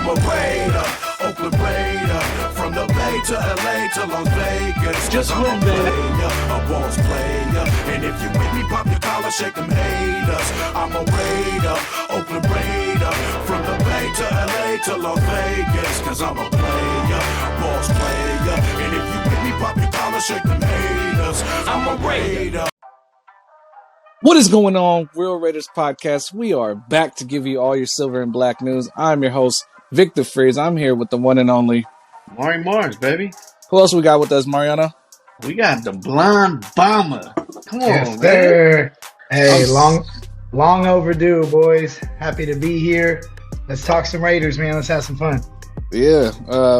I'm a Raider, Oakland Raider. From the Bay to LA to Las Vegas. Just I'm win, a baby. player, a boss player. And if you with me, pop your collar, shake them haters. I'm a Raider, Oakland Raider. From the Bay to LA to Las Vegas. Cause I'm a player, boss player. And if you with me, pop your collar, shake them haters. I'm a Raider. What is going on, Real Raiders Podcast? We are back to give you all your silver and black news. I'm your host, Victor Freeze. I'm here with the one and only Mari Mars, baby. Who else we got with us, Mariano? We got the blonde bomber. Come Yes, on, man. sir. Hey, Oh, long overdue, boys. Happy to be here. Let's talk some Raiders, man. Let's have some fun. Yeah,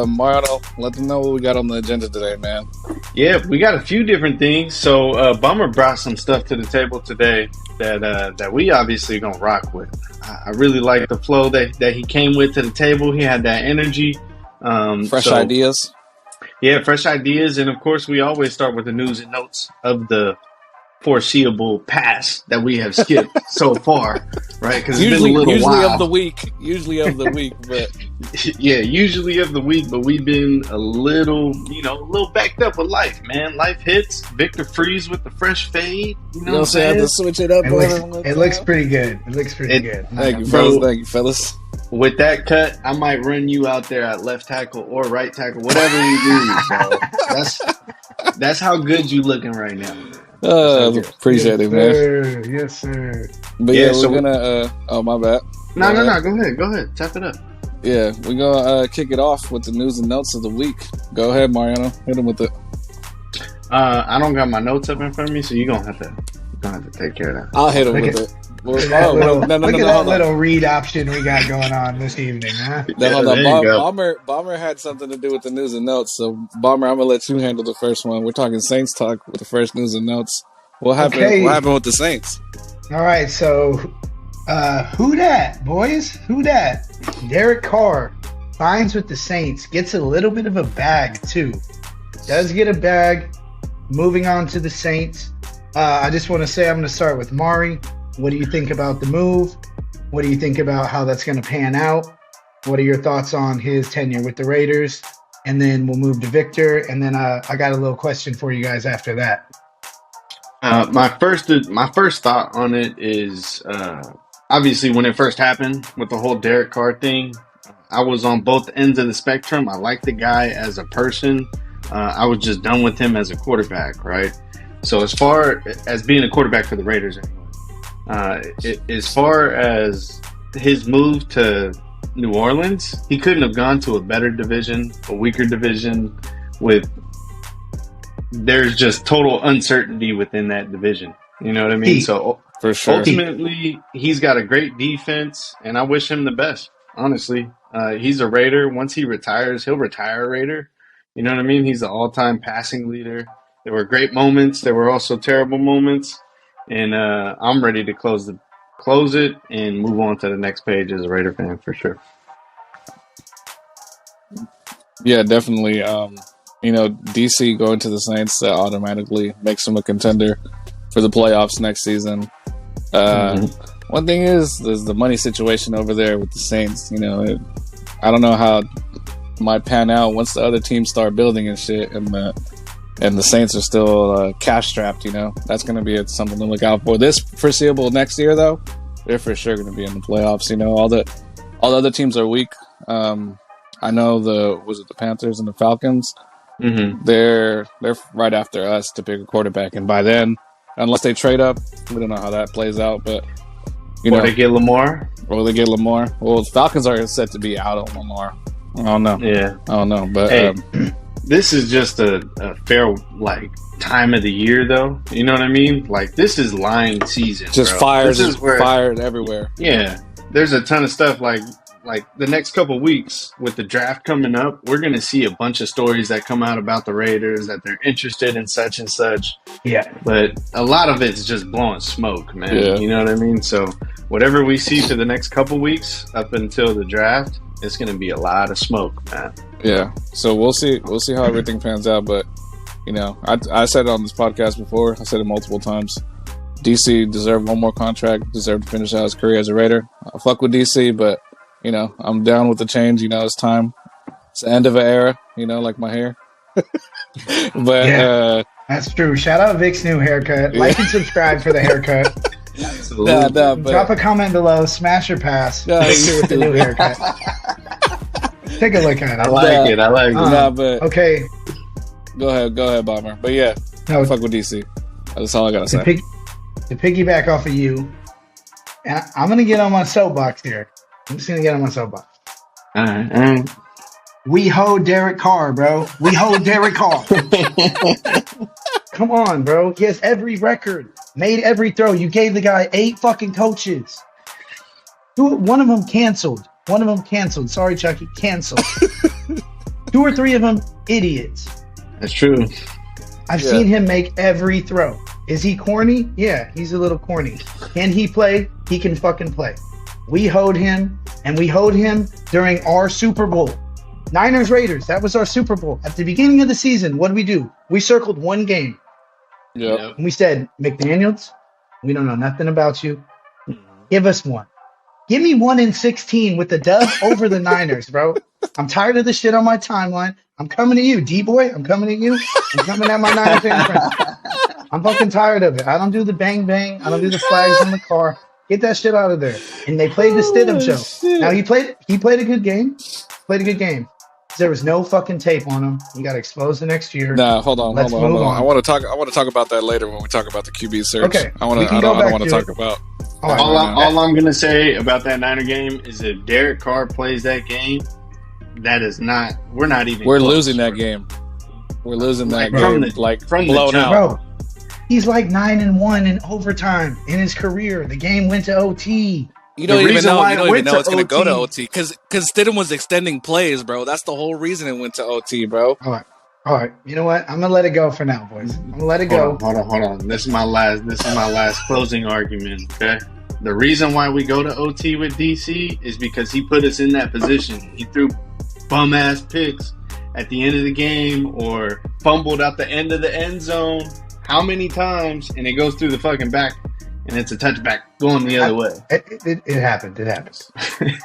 Mariano, let them know what we got on the agenda today, man. Yeah, we got a few different things. So Bummer brought some stuff to the table today that we obviously gonna rock with. I really like the flow that he came with to the table. He had that energy. Fresh ideas. Yeah, fresh ideas. And of course, we always start with the news and notes of the foreseeable past that we have skipped so far, right? Because it's been a little while. Of the week, but Yeah, usually of the week, but we've been a little backed up with life, man. Life hits. Victor Freeze with the fresh fade. You know what I'm I have saying? to switch it up. It looks pretty good. It looks pretty good. Thank you, Bro. fellas. Thank you, fellas. With that cut, I might run you out there at left tackle or right tackle, whatever we do, bro. That's how good you looking right now. Appreciate it, man. Yes, sir. But Yeah, yeah, so we're gonna. Oh, my bad. No. Go ahead. Tap it up. Yeah, we're gonna kick it off with the news and notes of the week. Go ahead, Mariano. Hit him with it. I don't got my notes up in front of me, so you're gonna have to take care of that. I'll hit him Look with at- it. Look at that hold on. little read option we got going on this evening, huh? No, hold on. there you go. Bomber had something to do with the news and notes. So, Bomber, I'm gonna let you handle the first one. We're talking Saints talk with the first news and notes. What happened? Okay. What happened with the Saints? All right, so who dat, boys? Who dat? Derek Carr signs with the Saints, gets a little bit of a bag too. Does get a bag. Moving on to the Saints. I just want to say I'm going to start with Mari. What do you think about the move? What do you think about how that's going to pan out? What are your thoughts on his tenure with the Raiders? And then we'll move to Victor. And then I got a little question for you guys after that. My first thought on it is obviously when it first happened with the whole Derek Carr thing, I was on both ends of the spectrum. I like the guy as a person. I was just done with him as a quarterback, right? So as far as being a quarterback for the Raiders, as far as his move to New Orleans, he couldn't have gone to a better division, a weaker division there's just total uncertainty within that division. You know what I mean? So For sure. ultimately, he's got a great defense, and I wish him the best, honestly. He's a Raider. Once he retires, he'll retire a Raider. You know what I mean? He's the all-time passing leader. There were great moments. There were also terrible moments. And I'm ready to close it and move on to the next page as a Raider fan for sure. Yeah, definitely. DC going to the Saints automatically makes him a contender for the playoffs next season. One thing is, there's the money situation over there with the Saints. I don't know how it might pan out once the other teams start building and shit, and the Saints are still cash strapped. That's going to be something to look out for. This foreseeable next year, though, they're for sure going to be in the playoffs. All the other teams are weak. I know the Panthers and the Falcons. Mm-hmm. They're right after us to pick a quarterback, and by then, unless they trade up, we don't know how that plays out. But they get Lamar. Well, the Falcons are set to be out on Lamar. I don't know. Yeah, I don't know. But hey, this is just a fair time of the year, though. You know what I mean? This is lying season. Just bro. fired everywhere. Yeah, there's a ton of stuff like the next couple weeks with the draft coming up, we're going to see a bunch of stories that come out about the Raiders, that they're interested in such and such. Yeah. But a lot of it's just blowing smoke, man. Yeah. You know what I mean? So whatever we see for the next couple weeks up until the draft, it's going to be a lot of smoke, man. Yeah. So we'll see how everything pans out. But, I said it on this podcast before. I said it multiple times. DC deserved one more contract, deserved to finish out his career as a Raider. I fuck with DC, but I'm down with the change. It's time. It's the end of an era. Like my hair. But Yeah, that's true. Shout out Vic's new haircut. Like and subscribe for the haircut. Absolutely. Drop a comment below. Smash or pass. Nah, Victor with the new haircut. Take a look at it. I like it. But okay. Go ahead, Bomber. But yeah, No, fuck with DC. That's all I gotta say. to piggyback off of you, and I'm gonna get on my soapbox here. I'm just gonna get on my soapbox. All right. We hold Derek Carr, bro. We hold Derek Carr. Come on, bro. He has every record, made every throw. You gave the guy 8 fucking coaches. One of them canceled. Sorry, Chucky, canceled. 2 or 3 of them idiots. That's true. I've seen him make every throw. Is he corny? Yeah, he's a little corny. Can he play? He can fucking play. We hoed him, and we hoed him during our Super Bowl. Niners Raiders, that was our Super Bowl. At the beginning of the season, what did we do? We circled one game. Yeah. And we said, McDaniels, we don't know nothing about you. Give us one. Give me 1-16 with the dub over the Niners, bro. I'm tired of this shit on my timeline. I'm coming to you, D-boy. I'm coming at you. I'm coming at my Niners fan friends. I'm fucking tired of it. I don't do the bang bang. I don't do the flags in the car. Get that shit out of there. And they played the Stidham show. Shit. Now he played a good game. There was no fucking tape on him. He got exposed the next year. Nah, hold on. Let's move on. I want to talk about that later when we talk about the QB search. Okay, I we can don't go back want to to talk about. All right. All I'm gonna say about that Niner game is if Derek Carr plays that game, we're not even. We're close. losing that game. We're losing that From game. from the blown jump. out. Bro, he's like 9-1 in overtime in his career. The game went to OT. You don't even reason know. why You it don't even went know to it's going to go to OT. OT because Stidham was extending plays, bro. That's the whole reason it went to OT, bro. All right. You know what? I'm gonna let it go for now, boys. I'm gonna let it go. Hold on. This is my last closing argument. Okay. The reason why we go to OT with DC is because he put us in that position. He threw bum ass picks at the end of the game or fumbled out the end of the end zone. How many times? And it goes through the fucking back, and it's a touchback going the other way. It happened. It happens.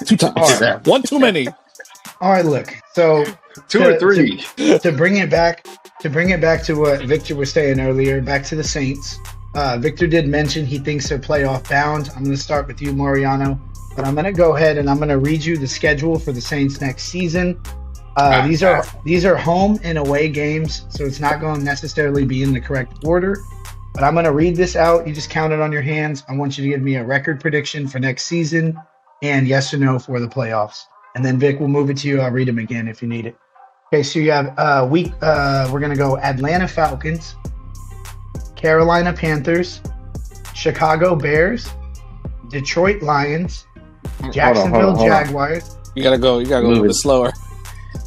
2 times. All right. One too many. All right. Look. So 2 or 3. to bring it back to what Victor was saying earlier, back to the Saints. Victor did mention he thinks they're playoff bound. I'm going to start with you, Mariano, but I'm going to go ahead and I'm going to read you the schedule for the Saints next season. These are home and away games, so it's not going to necessarily be in the correct order. But I'm going to read this out. You just count it on your hands. I want you to give me a record prediction for next season and yes or no for the playoffs. And then Vic, we'll move it to you. I'll read them again if you need it. Okay, so you have we're going to go Atlanta Falcons, Carolina Panthers, Chicago Bears, Detroit Lions, Jacksonville hold on. Jaguars. You gotta go a little bit slower.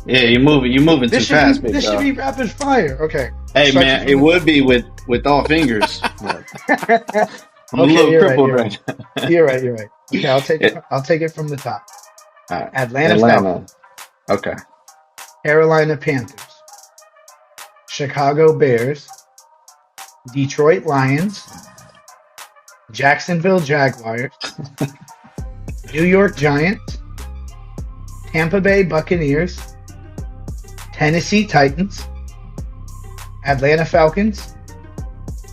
Yeah, you're moving too fast, big This should dog. be rapid fire. Okay. Hey Start man, you it from would be with all fingers. I'm a Okay, little you're crippled right, right You're right. Okay, I'll take it from the top. now. Atlanta Falcons, Okay. Carolina Panthers, Chicago Bears, Detroit Lions, Jacksonville Jaguars, New York Giants, Tampa Bay Buccaneers, Tennessee Titans, Atlanta Falcons,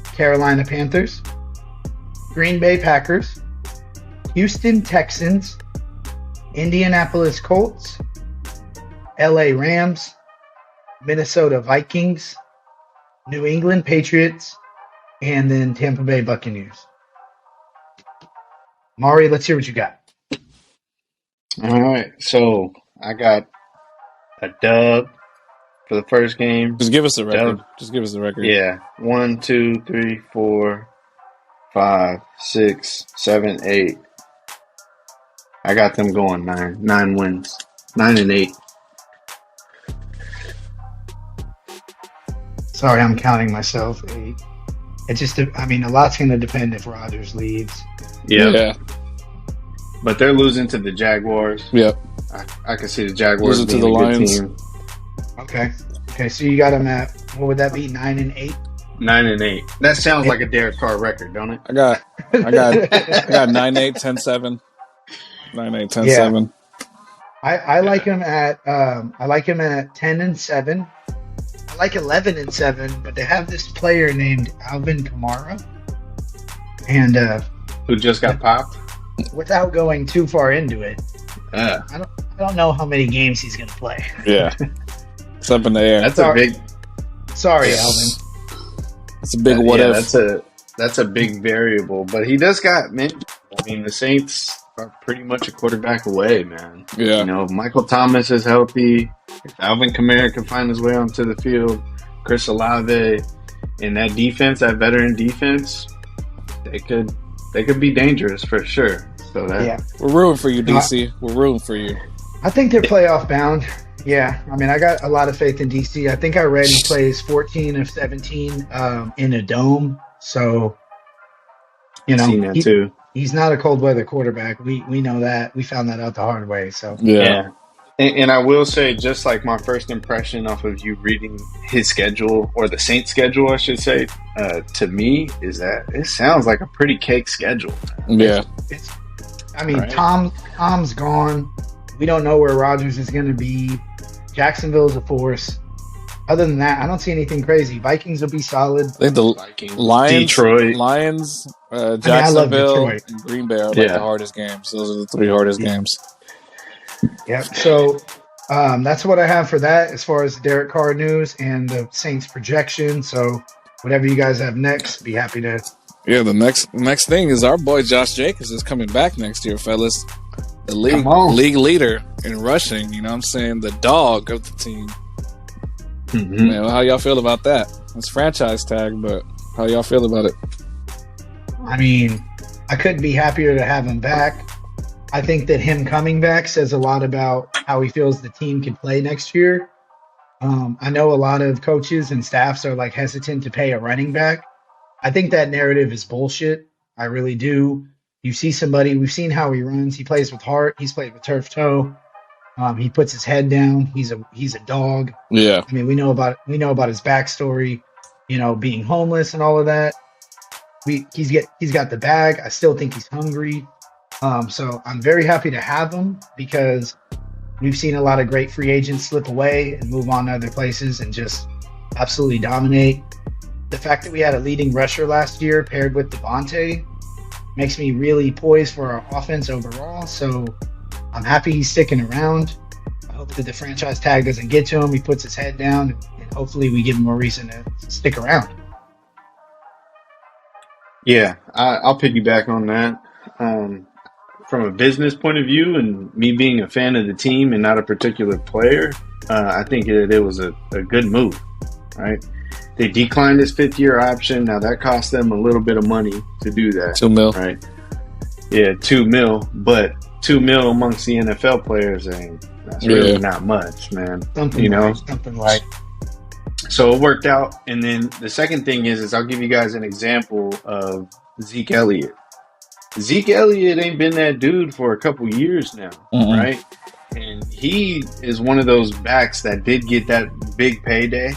Carolina Panthers, Green Bay Packers, Houston Texans, Indianapolis Colts, LA Rams, Minnesota Vikings, New England Patriots, and then Tampa Bay Buccaneers. Mari, let's hear what you got. All right. So I got a dub for the first game. Just give us the record. Dub. Just give us the record. Yeah. 1, 2, 3, 4, 5, 6, 7, 8. I got them going 9. 9 wins. 9 and 8. Sorry, I'm counting myself 8. It just, a lot's going to depend if Rodgers leaves. Yeah. But they're losing to the Jaguars. Yep. I can see the Jaguars Losing to being the a good Lions. team. Okay, so you got them at, what would that be, 9 and 8? 9 and 8. That sounds like a Derek Carr record, don't it? I got 9-8, 10-7. 9-8, 10-7. I like him at 10-7. I like 11-7, but they have this player named Alvin Kamara, and Who just got popped? without going too far into it, Uh, I don't know how many games he's gonna play. Yeah, it's up in the air. that's a big. Sorry, Alvin. It's a big what if. That's a big variable, but he does got man. I mean, the Saints are pretty much a quarterback away, man. Yeah. You know, if Michael Thomas is healthy, if Alvin Kamara can find his way onto the field, Chris Olave, and that defense, that veteran defense, they could be dangerous for sure. So that Yeah, We're rooting for you, DC. We're rooting for you. I think they're playoff bound. Yeah, I mean, I got a lot of faith in DC. I think I read he plays 14 of 17 in a dome. So, you seen know, that too. he's not a cold weather quarterback. We know that. We found that out the hard way. So, Yeah. And I will say, just like my first impression off of you reading his schedule, or the Saints schedule, I should say, to me, is that it sounds like a pretty cake schedule. Yeah. it's, I mean, Right. Tom's gone. We don't know where Rodgers is going to be. Jacksonville's a force. Other than that, I don't see anything crazy. Vikings will be solid. I think the Vikings, Lions, Detroit. Lions, I love Jacksonville, Detroit. and Green Bay are like Yeah. the hardest games. Those are the three hardest games. Yep. So that's what I have for that as far as the Derek Carr news and the Saints projection. So whatever you guys have next, be happy to. Yeah, the next thing is our boy Josh Jacobs is coming back next year, fellas. The Come on. league leader in rushing. You know what I'm saying? The dog of the team. Mhm. Man, how y'all feel about that? It's franchise tag, but how y'all feel about it? I mean, I couldn't be happier to have him back. I think that him coming back says a lot about how he feels the team can play next year. I know a lot of coaches and staffs are like hesitant to pay a running back. I think that narrative is bullshit. I really do. You see somebody, we've seen how he runs. He plays with heart. He's played with turf toe. He puts his head down. He's a dog. Yeah. I mean, we know about his backstory, you know, being homeless and all of that. He's got the bag. I still think he's hungry. So I'm very happy to have him because we've seen a lot of great free agents slip away and move on to other places and just absolutely dominate. The fact that we had a leading rusher last year paired with Devontae makes me really poised for our offense overall. So I'm happy he's sticking around. I hope that the franchise tag doesn't get to him. He puts his head down, and hopefully we give him a reason to stick around. Yeah, I'll piggyback on that. From a business point of view, and me being a fan of the team and not a particular player, I think it was a good move, right? They declined his 5th-year option. Now that cost them a little bit of money to do that. $2 million. Right? Yeah, $2 million, but $2 million amongst the NFL players that's really not much, man. Something like. So it worked out. And then the second thing is I'll give you guys an example of Zeke Elliott. Zeke Elliott ain't been that dude for a couple years now, right? And he is one of those backs that did get that big payday.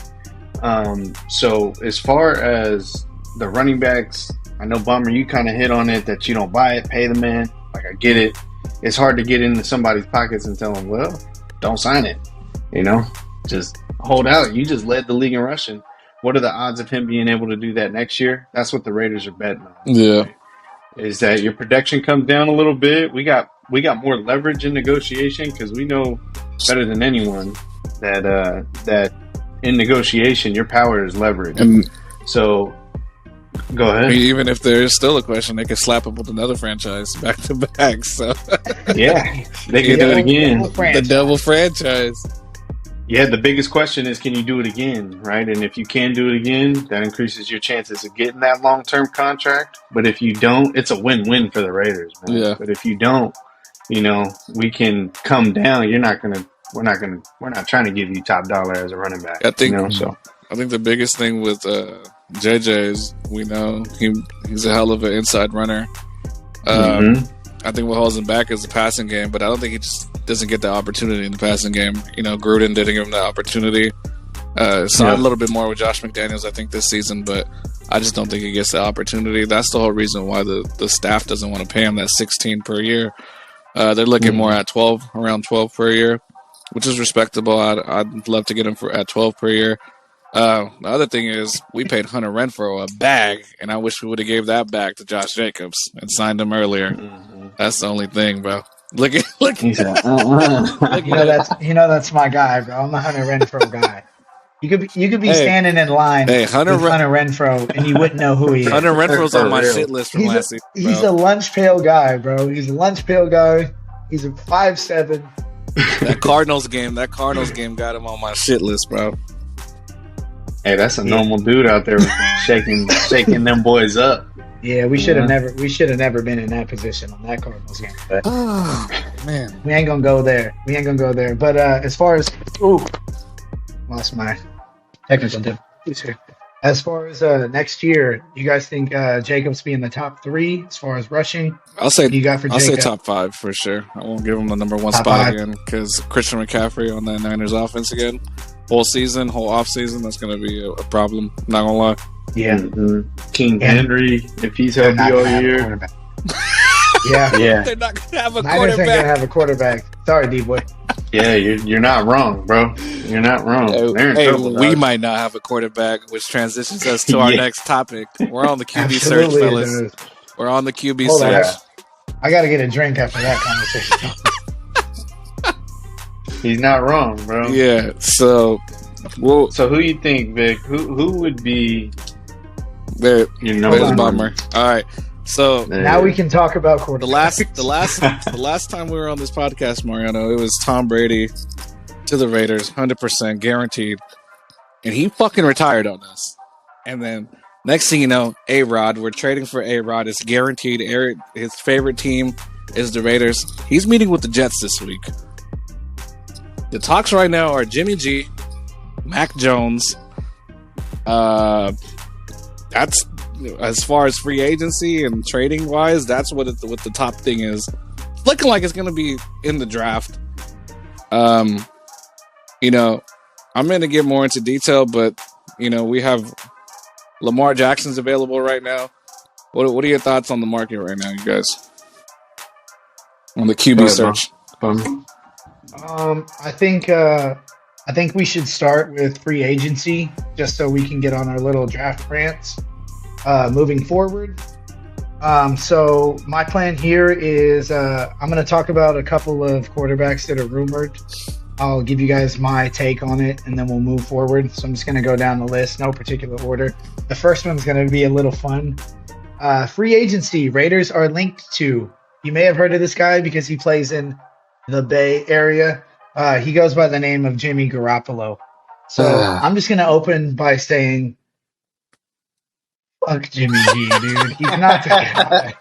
So as far as the running backs, I know, Bummer, you kind of hit on it that you don't buy it, pay the man. Like, I get it. It's hard to get into somebody's pockets and tell them, well, don't sign it. You know, just hold out. You just led the league in rushing. What are the odds of him being able to do that next year? That's what the Raiders are betting on. Yeah. Is that your production comes down a little bit? We got more leverage in negotiation because we know better than anyone that in negotiation your power is leverage. And So go I ahead. mean, even if there is still a question, they could slap him with another franchise back to back. So Yeah, they can do it again. the double franchise. Yeah, the biggest question is, can you do it again, right? And if you can do it again, that increases your chances of getting that long-term contract. But if you don't, it's a win-win for the Raiders, man. Yeah. But if you don't, you know, we can come down. We're not trying to give you top dollar as a running back. I think- you know, so. I think the biggest thing with JJ is we know he's a hell of an inside runner. I think what holds him back is the passing game, but I don't think he just doesn't get the opportunity in the passing game. You know, Gruden didn't give him the opportunity. Signed a little bit more with Josh McDaniels, I think, this season, but I just don't think he gets the opportunity. That's the whole reason why the staff doesn't want to pay him that $16 per year. They're looking more at 12, around 12 per year, which is respectable. I'd love to get him at 12 per year. The other thing is we paid Hunter Renfrow a bag, and I wish we would have gave that back to Josh Jacobs and signed him earlier. That's the only thing, bro. Look. He said, that's my guy, bro. I'm a Hunter Renfrow guy. You could be standing in line with Hunter Renfrow, and you wouldn't know who he is. Hunter Renfrow's on my shit list from last season. He's a lunch pail guy, bro. He's a lunch pail guy. He's a 5'7". That Cardinals game got him on my shit list, bro. Hey, that's a normal dude out there shaking them boys up. Yeah, we should have never been in that position on that Cardinals game. But man, we ain't gonna go there. But as far as lost my technical difficulties here. As far as next year, you guys think Jacobs be in the top 3 as far as rushing? I'll say top 5 for sure. I won't give him the number 1 spot again because Christian McCaffrey on that Niners offense again. Whole off season, that's going to be a problem. Not going to lie. Yeah. King Henry, if he's healthy all year. Yeah. They're not going to have a Niners quarterback. ain't going to have a quarterback. Sorry, D-boy. Yeah, you're not wrong, bro. You're not wrong. We might not have a quarterback, which transitions us to our next topic. We're on the QB search, fellas. We're on the QB search. I got to get a drink after that conversation. He's not wrong, bro. Yeah. So who you think, Vic? Who would be there's Bummer? All right. So now we can talk about quarterbacks. The last time we were on this podcast, Mariano, it was Tom Brady to the Raiders, 100% guaranteed, and he fucking retired on us. And then next thing you know, A-Rod, we're trading for A-Rod. It's guaranteed. His favorite team is the Raiders. He's meeting with the Jets this week. The talks right now are Jimmy G, Mac Jones. That's as far as free agency and trading wise. That's what the top thing is. It's looking like it's going to be in the draft. I'm going to get more into detail, but we have Lamar Jackson's available right now. What are your thoughts on the market right now, you guys? On the QB search. I think we should start with free agency just so we can get on our little draft rants moving forward. So my plan here is I'm going to talk about a couple of quarterbacks that are rumored. I'll give you guys my take on it, and then we'll move forward. So I'm just going to go down the list, no particular order. The first one's going to be a little fun. Free agency, Raiders are linked to. You may have heard of this guy because he plays in the Bay Area. He goes by the name of Jimmy Garoppolo. So I'm just going to open by saying, fuck Jimmy G, dude. He's not the guy.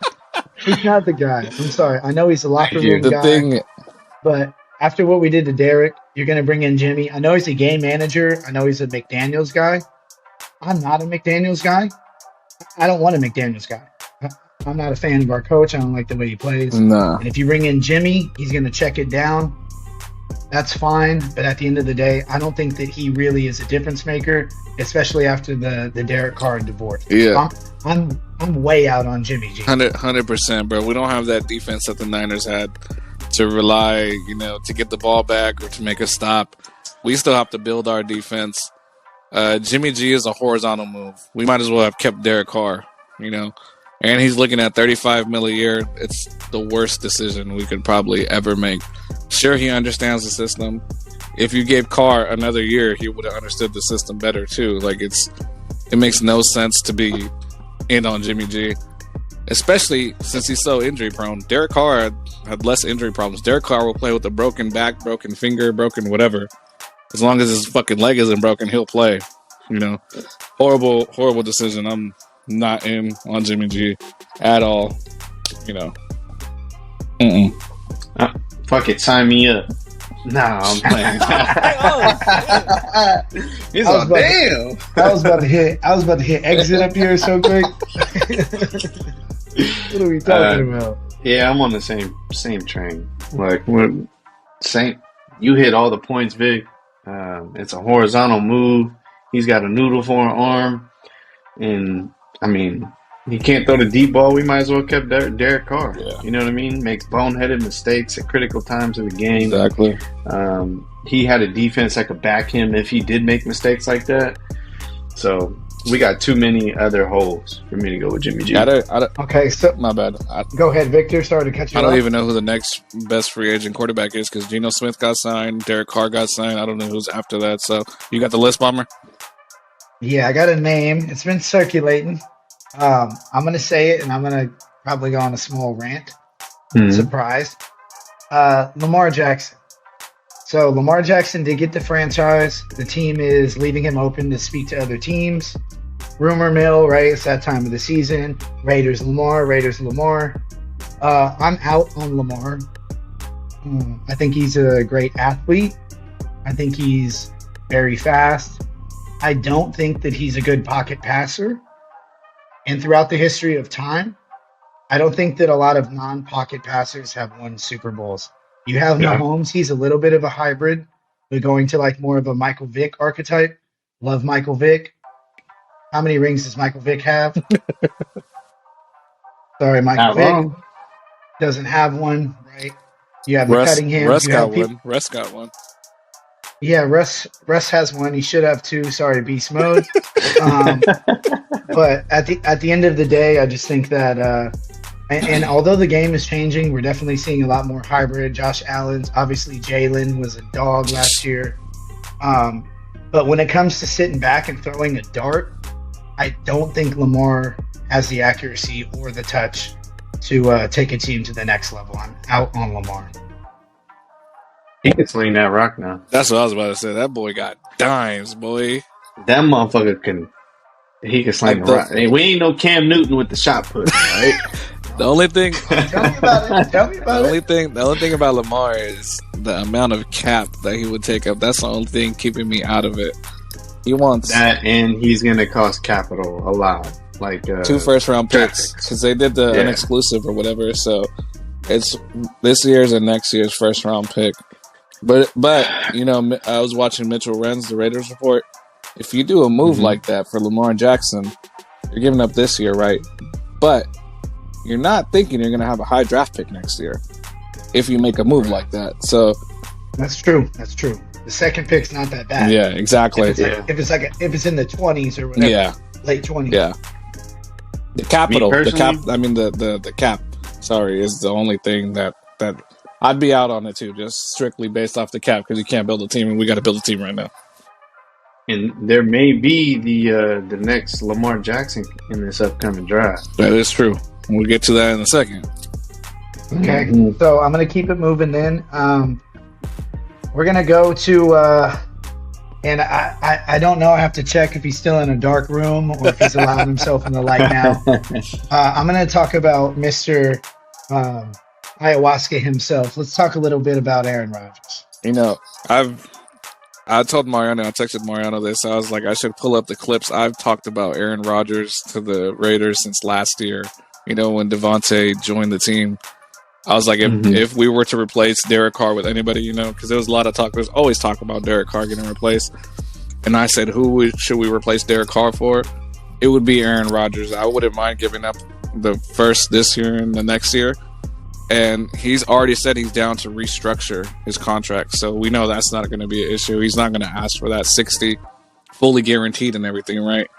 He's not the guy. I'm sorry. I know he's a locker room guy. But after what we did to Derek, you're going to bring in Jimmy. I know he's a game manager. I know he's a McDaniels guy. I'm not a McDaniels guy. I don't want a McDaniels guy. I'm not a fan of our coach. I don't like the way he plays. Nah. And if you bring in Jimmy, he's going to check it down. That's fine. But at the end of the day, I don't think that he really is a difference maker, especially after the Derek Carr divorce. Yeah. I'm way out on Jimmy G. 100%, bro. We don't have that defense that the Niners had to rely, to get the ball back or to make a stop. We still have to build our defense. Jimmy G is a horizontal move. We might as well have kept Derek Carr, and he's looking at $35 million a year. It's the worst decision we could probably ever make. Sure, he understands the system. If you gave Carr another year, he would have understood the system better too. It makes no sense to be in on Jimmy G, especially since he's so injury prone. Derek Carr had less injury problems. Derek Carr will play with a broken back, broken finger, broken whatever. As long as his fucking leg isn't broken, he'll play. Horrible decision. I'm not in on Jimmy G at all. Fuck it, sign me up. Nah, I'm playing. He's all damn. I was about to hit exit up here so quick. What are we talking about? Yeah, I'm on the same train. You hit all the points, Vic. It's a horizontal move. He's got a noodle for an arm, and he can't throw the deep ball. We might as well kept Derek Carr. Yeah. You know what I mean? Makes boneheaded mistakes at critical times of the game. Exactly. He had a defense that could back him if he did make mistakes like that. So we got too many other holes for me to go with Jimmy G. Okay, so my bad. go ahead, Victor. Sorry to cut you I off. don't even know who the next best free agent quarterback is because Geno Smith got signed, Derek Carr got signed. I don't know who's after that. So you got the list, Bomber? Yeah, I got a name. It's been circulating. I'm going to say it, and I'm going to probably go on a small rant. Surprise. Lamar Jackson. So Lamar Jackson did get the franchise. The team is leaving him open to speak to other teams. Rumor mill, right? It's that time of the season. Raiders Lamar. I'm out on Lamar. I think he's a great athlete. I think he's very fast. I don't think that he's a good pocket passer. And throughout the history of time, I don't think that a lot of non-pocket passers have won Super Bowls. You have Mahomes. He's a little bit of a hybrid, but going to like more of a Michael Vick archetype. Love Michael Vick. How many rings does Michael Vick have? Sorry, Michael Vick doesn't have one, right? You have the Cuttingham. Russ got one. Russ got one. Yeah, Russ has one. He should have two. Sorry, beast mode. But at the end of the day, I just think that and although the game is changing, we're definitely seeing a lot more hybrid. Josh Allen's obviously Jalen was a dog last year. But when it comes to sitting back and throwing a dart, I don't think Lamar has the accuracy or the touch to take a team to the next level. I'm out on Lamar. He can swing that rock now. That's what I was about to say. That boy got dimes, boy. That motherfucker can sling the rock. Hey, we ain't no Cam Newton with the shot put, right? The only thing Tell me about it. The only thing about Lamar is the amount of cap that he would take up. That's the only thing keeping me out of it. He wants that, and he's gonna cost capital a lot, like 2 first-round picks because they did the unexclusive or whatever. So it's this year's and next year's first-round pick. But you know, I was watching Mitchell Renz, the Raiders report. If you do a move like that for Lamar Jackson, you're giving up this year, right? But you're not thinking you're going to have a high draft pick next year if you make a move like that. So that's true. The second pick's not that bad. Yeah, exactly. If it's in the 20s or whatever, late 20s. Yeah. The capital, the cap. Sorry, is the only thing that I'd be out on it too, just strictly based off the cap because you can't build a team, and we got to build a team right now. And there may be the next Lamar Jackson in this upcoming draft. That is true. We'll get to that in a second. Okay, so I'm going to keep it moving then. We're going to go to, and I don't know, I have to check if he's still in a dark room or if he's allowing himself in the light now. I'm going to talk about Mr. Ayahuasca himself. Let's talk a little bit about Aaron Rodgers. You know, I told Mariano, I texted Mariano this. I was like, I should pull up the clips. I've talked about Aaron Rodgers to the Raiders since last year. You know, when Devontae joined the team, I was like, if we were to replace Derek Carr with anybody, you know, because there was a lot of talk. There's always talk about Derek Carr getting replaced. And I said, should we replace Derek Carr for? It would be Aaron Rodgers. I wouldn't mind giving up the first this year and the next year. And he's already said he's down to restructure his contract. So we know that's not going to be an issue. He's not going to ask for that 60 fully guaranteed and everything, right?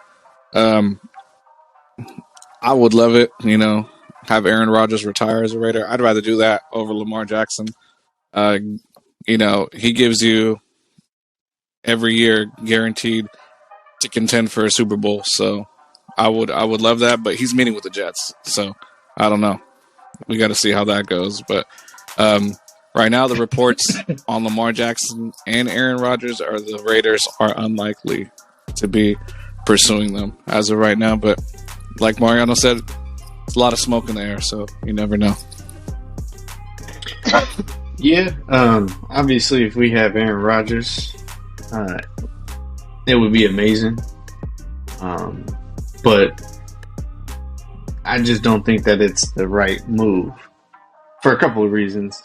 I would love it, you know, have Aaron Rodgers retire as a Raider. I'd rather do that over Lamar Jackson. You know, he gives you every year guaranteed to contend for a Super Bowl. So I would love that, but he's meeting with the Jets. So I don't know. We got to see how that goes. But right now, the reports on Lamar Jackson and Aaron Rodgers are the Raiders are unlikely to be pursuing them as of right now. But like Mariano said, it's a lot of smoke in the air, so you never know. Yeah, obviously, if we have Aaron Rodgers, it would be amazing. But I just don't think that it's the right move for a couple of reasons.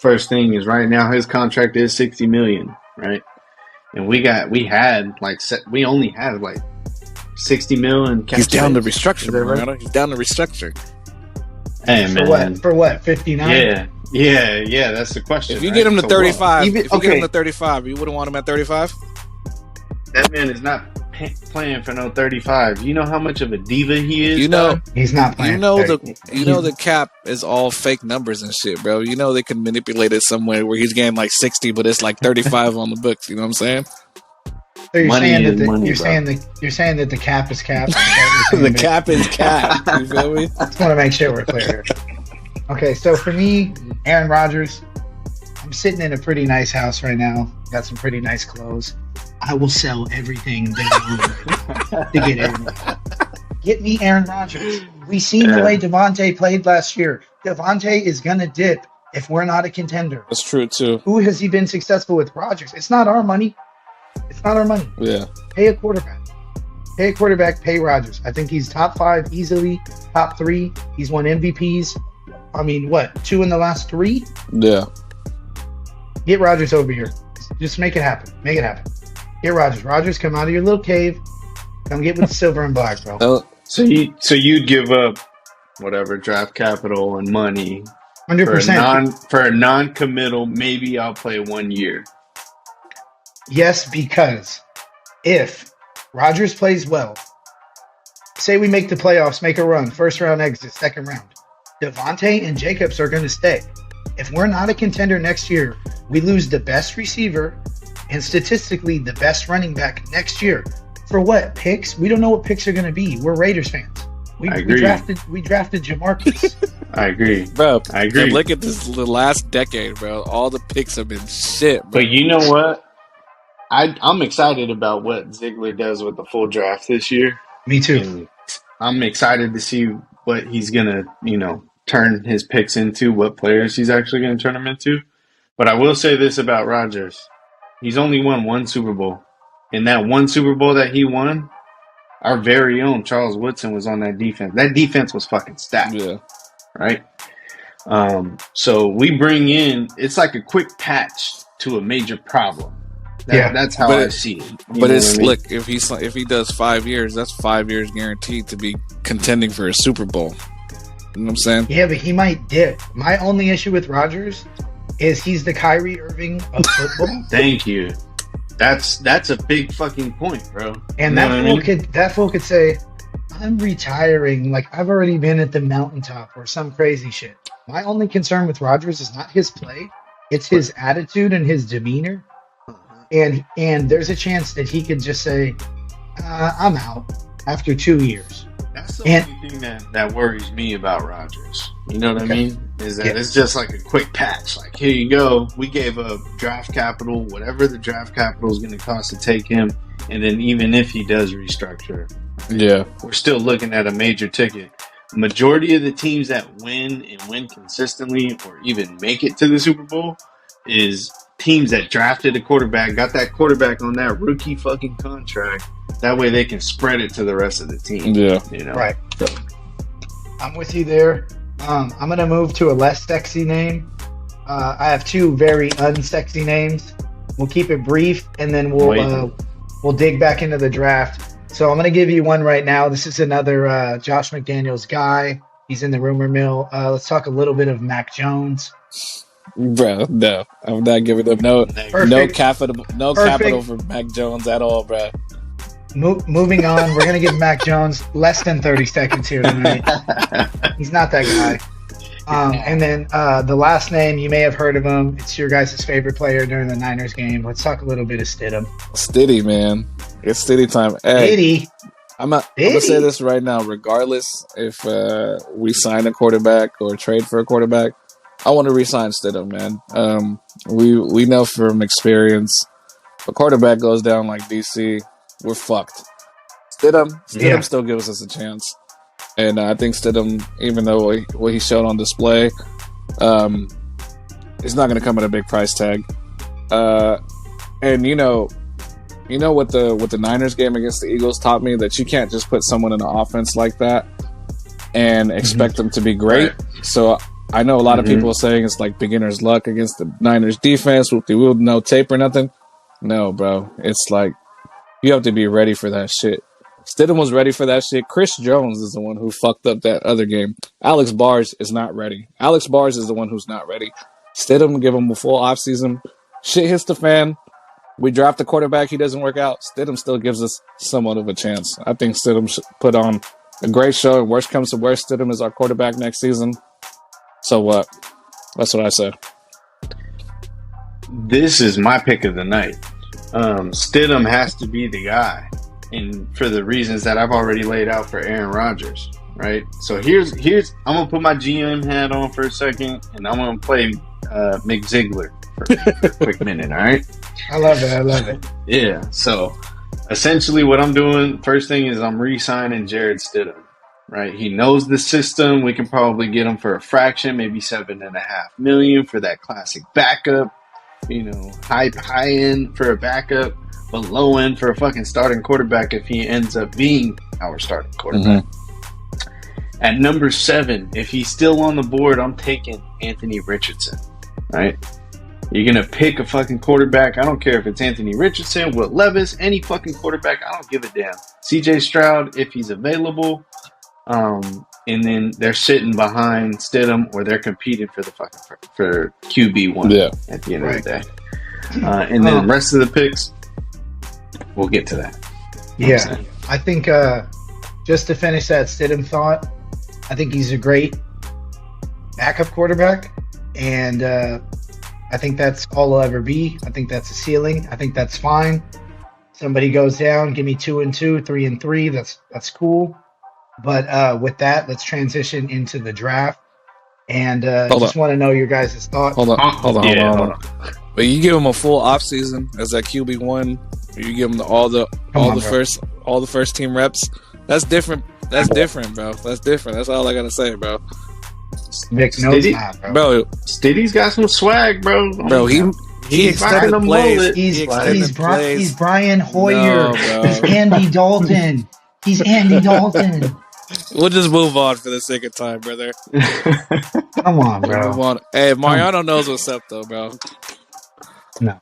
First thing is, right now his contract is $60 million, right? And we only had like 60 mil in cap He's down to space. restructure, Is that right? Mariano. He's down to restructure. Hey, man. For what? 59? Yeah. That's the question. If you right? get him to So 35, Even- if you get okay. him to 35, you wouldn't want him at 35. That man is not playing for no 35. You know how much of a diva he is. You know, dog? He's not playing. you know 30. the cap is all fake numbers and shit, bro. You know they can manipulate it somewhere where he's getting like 60, but it's like 35 on the books. You know what I'm saying? So you're Money saying is that money, you're bro. saying that the cap is cap. Is that what you're The saying? cap is cap. You feel me? Just want to make sure we're clear here. Okay, so for me, Aaron Rodgers, I'm sitting in a pretty nice house right now. Got some pretty nice clothes. I will sell everything that I own to get Aaron Rodgers. Get me Aaron Rodgers. We seen the way Devontae played last year. Devontae is gonna dip if we're not a contender. That's true too. Who has he been successful with? Rodgers. It's not our money. It's not our money. Yeah. Pay a quarterback. Pay a quarterback. Pay Rodgers. I think he's top 5 easily. Top 3. He's won MVPs. I mean, what? 2 in the last 3? Yeah. Get Rodgers over here. Just make it happen. Make it happen. Get Rodgers. Rodgers, come out of your little cave. Come get with the silver and black, bro. Oh, So you'd give up whatever draft capital and money 100%. for a non-committal. Maybe I'll play 1 year. Yes, because if Rodgers plays well, say we make the playoffs, make a run, first round exit, second round, Devontae and Jacobs are going to stay. If we're not a contender next year, we lose the best receiver and statistically the best running back next year. For what? Picks? We don't know what picks are going to be. We're Raiders fans. I agree. We drafted Jamarcus. I agree. bro. I agree. And look at the last decade, bro. All the picks have been shit, bro. But you know what? I'm excited about what Ziegler does with the full draft this year. Me too. And I'm excited to see what he's gonna, turn his picks into, what players he's actually gonna turn them into. But I will say this about Rodgers: he's only won 1 Super Bowl, and that 1 Super Bowl that he won, our very own Charles Woodson was on that defense. That defense was fucking stacked, Yeah. right? So we bring in, it's like a quick patch to a major problem. That's how I see it. You But know it's what I mean? look, if he does 5 years, that's 5 years guaranteed to be contending for a Super Bowl. You know what I'm saying? Yeah, but he might dip. My only issue with Rodgers is he's the Kyrie Irving of football. Thank you. That's a big fucking point, bro. And You know what I mean? that fool could say, I'm retiring, like I've already been at the mountaintop or some crazy shit. My only concern with Rodgers is not his play, it's his attitude and his demeanor. And there's a chance that he could just say, I'm out after 2 years. That's the only thing that worries me about Rodgers. You know what I mean? Is that it's just like a quick patch. Like, here you go. We gave up draft capital, whatever the draft capital is going to cost to take him. And then even if he does restructure, Yeah. we're still looking at a major ticket. Majority of the teams that win and win consistently or even make it to the Super Bowl is teams that drafted a quarterback, got that quarterback on that rookie fucking contract. That way they can spread it to the rest of the team. Yeah. Right. I'm with you there. I'm going to move to a less sexy name. I have 2 very unsexy names. We'll keep it brief, and then we'll dig back into the draft. So I'm going to give you one right now. This is another Josh McDaniels guy. He's in the rumor mill. Let's talk a little bit of Mac Jones. Bro, no. I'm not giving them no Perfect. capital for Mac Jones at all, bro. Moving on, we're going to give Mac Jones less than 30 seconds here tonight. He's not that guy. And then the last name, you may have heard of him. It's your guys' favorite player during the Niners game. Let's talk a little bit of Stidham. Stiddy, man. It's Stiddy time. Hey, Diddy. I'm going to say this right now. Regardless if we sign a quarterback or trade for a quarterback, I want to re-sign Stidham, man. We know from experience, if a quarterback goes down like DC, we're fucked. Stidham still gives us a chance. And I think Stidham, even though what he showed on display, is not going to come at a big price tag. And you know what the Niners game against the Eagles taught me, that you can't just put someone in an offense like that and expect them to be great. Right. So I know a lot of people are saying it's like beginner's luck against the Niners defense with no tape or nothing. No, bro. It's like you have to be ready for that shit. Stidham was ready for that shit. Chris Jones is the one who fucked up that other game. Alex Bars is not ready. Alex Bars is the one who's not ready. Stidham, give him a full offseason. Shit hits the fan. We draft a quarterback, he doesn't work out. Stidham still gives us somewhat of a chance. I think Stidham should put on a great show. Worst comes to worst, Stidham is our quarterback next season. So what? That's what I say. This is my pick of the night. Stidham has to be the guy, and for the reasons that I've already laid out for Aaron Rodgers, right? So here's I'm gonna put my GM hat on for a second, and I'm gonna play Mick Ziegler for a quick minute. All right. I love it. Yeah. So essentially, what I'm doing first thing is I'm re-signing Jared Stidham. Right, he knows the system. We can probably get him for a fraction, maybe $7.5 million for that classic backup. You know, high end for a backup, but low end for a fucking starting quarterback if he ends up being our starting quarterback. At number 7, if he's still on the board, I'm taking Anthony Richardson. Right, you're gonna pick a fucking quarterback. I don't care if it's Anthony Richardson, Will Levis, any fucking quarterback. I don't give a damn. CJ Stroud, if he's available. And then they're sitting behind Stidham, or they're competing for the for QB1 at the end of the day. And then the rest of the picks, we'll get to that. Yeah, I think just to finish that Stidham thought, I think he's a great backup quarterback, and I think that's all he'll ever be. I think that's a ceiling. I think that's fine. Somebody goes down, give me 2-2, 3-3. That's cool. But with that, let's transition into the draft. And just want to know your guys' thoughts. Hold on. But you give him a full offseason as that QB1. You give him all the first team reps. That's different. That's different, bro. That's different. That's all I gotta say, bro. Nick, no, it's not, bro. Stiddy's got some swag, bro. Bro, he extended the plays. He's Brian Hoyer. He's Andy Dalton. He's Andy Dalton. We'll just move on for the sake of time, brother. Come on, bro. Move on. Hey, Mariano knows what's up, though, bro. No.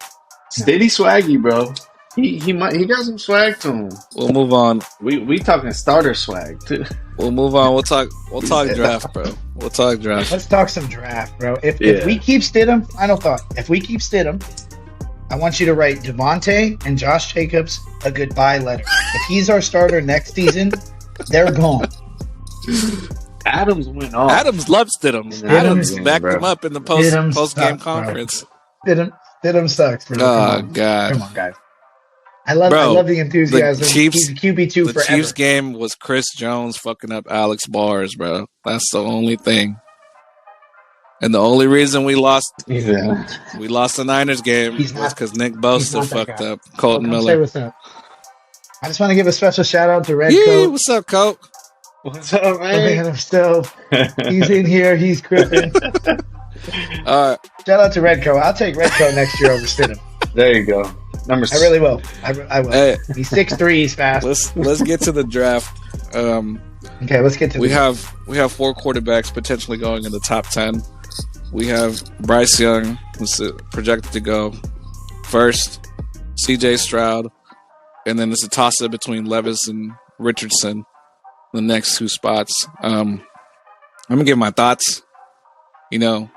Steady swaggy, bro. He got some swag to him. We'll move on. We talking starter swag too. We'll move on. We'll talk draft, bro. We'll talk draft. Let's talk some draft, bro. If we keep Stidham, final thought. If we keep Stidham, I want you to write Devontae and Josh Jacobs a goodbye letter. If he's our starter next season, they're gone. Adams went off. Adams loves Stidham. Adams backed him up in the post game conference. Stidham sucks. Bro. Oh, God. Come on, guys. I love the enthusiasm. He's QB2 forever. The Chiefs game was Chris Jones fucking up Alex Bars, bro. That's the only thing. And the only reason we lost the Niners game was because Nick Bosa fucked up Colton Miller. Say what's up. I just want to give a special shout out to Red Coat. Coat. What's up, Coat? What's up, man? He's in here. He's cripping. Shout out to Red Coat. I'll take Red Coat next year over Stidham. There you go. I really will. I will. Hey, he's 6'3", he's fast. Let's get to the draft. Okay, let's get to we have 4 quarterbacks potentially going in the top 10. We have Bryce Young, who's projected to go first, CJ Stroud, and then there's a toss-up between Levis and Richardson, the next 2 spots. I'm gonna give my thoughts. You know,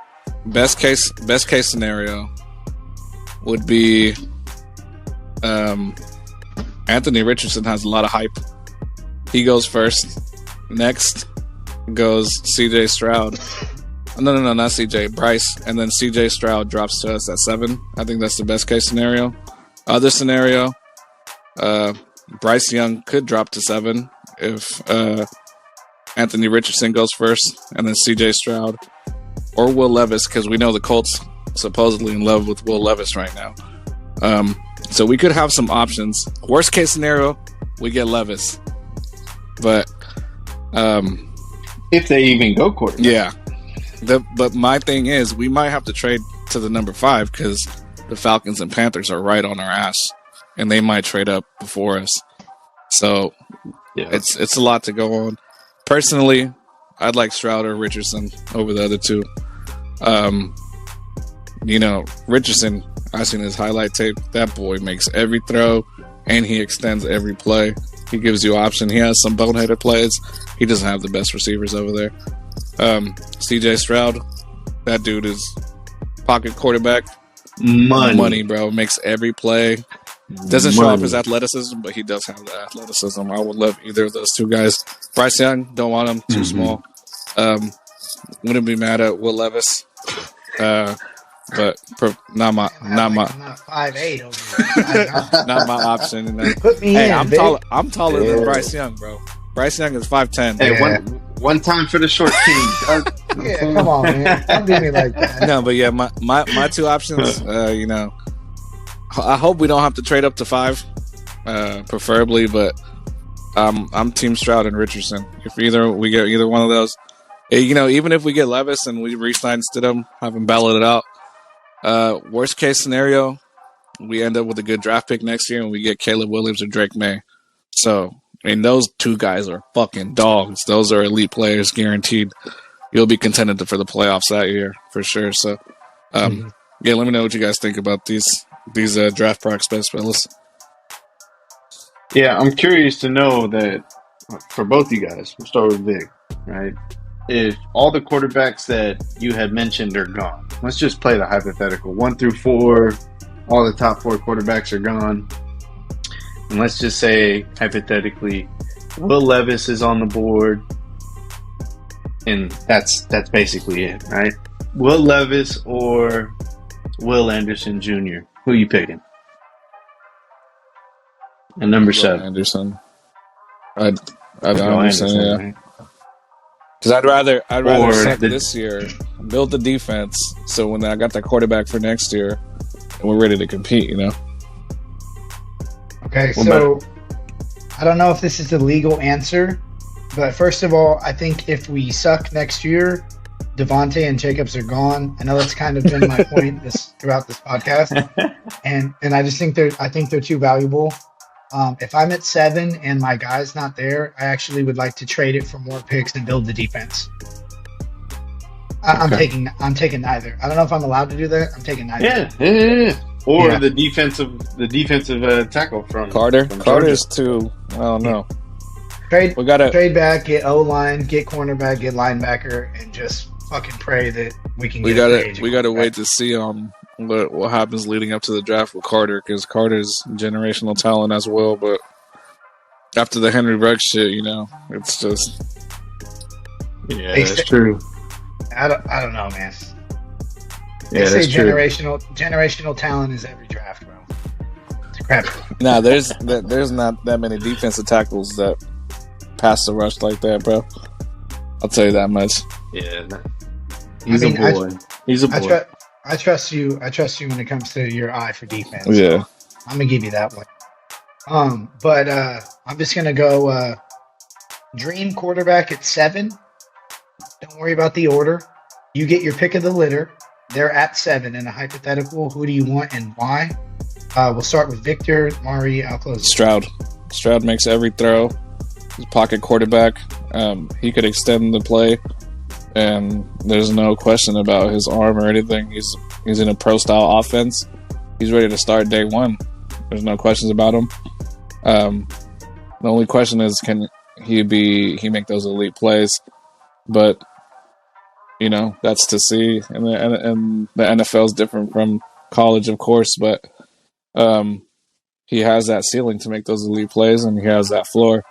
best case scenario would be Anthony Richardson has a lot of hype. He goes first. Next goes CJ Stroud. No, not CJ. Bryce. And then CJ Stroud drops to us at 7. I think that's the best case scenario. Other scenario, Bryce Young could drop to 7 if Anthony Richardson goes first, and then CJ Stroud or Will Levis, because we know the Colts supposedly in love with Will Levis right now. So we could have some options. Worst case scenario, we get Levis. But if they even go quarterback. Yeah. But my thing is, we might have to trade to the number 5 because the Falcons and Panthers are right on our ass, and they might trade up before us. So it's a lot to go on. Personally, I'd like Stroud or Richardson over the other 2. Richardson, I've seen his highlight tape. That boy makes every throw, and he extends every play. He gives you option. He has some boneheaded plays. He doesn't have the best receivers over there. CJ Stroud, that dude is pocket quarterback. Money, bro. Makes every play. Doesn't show off his athleticism, but he does have the athleticism. I would love either of those two guys. Bryce Young, don't want him. Too small. Wouldn't be mad at Will Levis. But not my 5'8" over here. not my option. You know? Put me in. I'm taller than Bryce Young, bro. Bryce Young is 5'10". Hey, one time for the short king. Yeah, come on, man. Don't do me like that. No, but yeah, my two options. You know, I hope we don't have to trade up to 5, preferably. But I'm Team Stroud and Richardson. If we get either one of those, you know, even if we get Levis and we re-sign Stidham, have him ballot it out. Worst case scenario, we end up with a good draft pick next year and we get Caleb Williams or Drake May. So, I mean, those two guys are fucking dogs. Those are elite players, guaranteed. You'll be contended for the playoffs that year for sure. So, yeah, let me know what you guys think about these draft prospects, fellas. Yeah, I'm curious to know that for both you guys. We'll start with Vic, right? If all the quarterbacks that you had mentioned are gone, let's just play the hypothetical 1 through 4. All the top 4 quarterbacks are gone, and let's just say hypothetically, Will Levis is on the board, and that's basically it, right? Will Levis or Will Anderson Jr. Who you picking? And number 7, Anderson. I'd go Anderson, yeah. Right? Because I'd rather suck this year, build the defense, so when I got that quarterback for next year, and we're ready to compete, you know. Okay, so I don't know if this is the legal answer, but first of all, I think if we suck next year, Devontae and Jacobs are gone. I know that's kind of been my point throughout this podcast, and I just think they're too valuable. If I'm at 7 and my guy's not there, I actually would like to trade it for more picks and build the defense. I'm taking neither. I don't know if I'm allowed to do that. I'm taking neither. Yeah. Or the defensive tackle from Carter. From Carter's too. I don't know. Trade back, get O-line, get cornerback, get linebacker, and just fucking pray that we can. We gotta wait to see what happens leading up to the draft with Carter, because Carter's generational talent as well. But after the Henry Ruggs shit, you know, it's just that's true. I don't know, man. Yeah, they that's say true. generational talent is every draft, bro. It's crap. Nah, there's not that many defensive tackles that pass the rush like that, bro. I'll tell you that much. Yeah, he's a boy. He's a boy. I trust you. I trust you when it comes to your eye for defense. Yeah, so I'm gonna give you that one. But I'm just gonna go dream quarterback at 7. Don't worry about the order. You get your pick of the litter. They're at 7 in a hypothetical. Who do you want and why? We'll start with Victor. Mari, I'll close. Stroud. Stroud makes every throw. He's a pocket quarterback. He could extend the play, and there's no question about his arm or anything. He's in a pro-style offense. He's ready to start day one. There's no questions about him. The only question is, can he make those elite plays? But you know, that's to see. And the NFL is different from college, of course, but he has that ceiling to make those elite plays, and he has that floor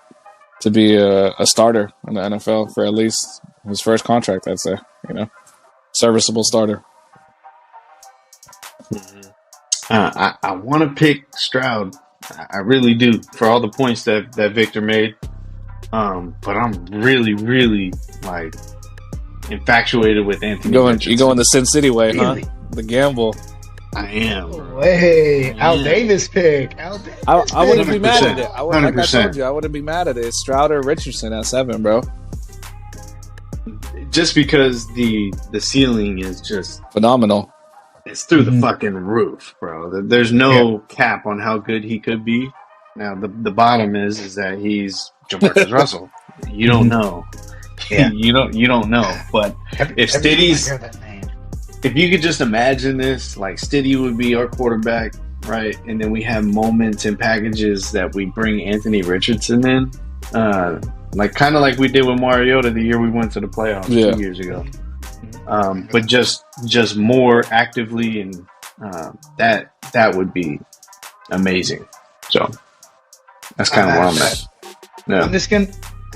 to be a starter in the NFL for at least his first contract, I'd say. You know, serviceable starter. I want to pick Stroud. I really do, for all the points that Victor made. But I'm really, really like infatuated with Anthony. You going the Sin City way, Really? huh? The gamble. I am. Hey, Al Davis pick. I wouldn't be mad at it. Like I 100%. told you, I wouldn't be mad at it. It's Stroud or Richardson at 7, bro. Just because the ceiling is just Phenomenal. it's through the fucking roof, bro. There's no cap on how good he could be. Now the bottom is that he's Jamarcus Russell. You don't know. Yeah. you don't know. But if Stiddy's, I hear that name. if you could just imagine this, like Stiddy would be our quarterback, right? And then we have moments and packages that we bring Anthony Richardson in, like kind of like we did with Mariota the year we went to the playoffs 2 years ago. But just more actively, and that would be amazing. So that's kind of where I'm at. Yeah. I'm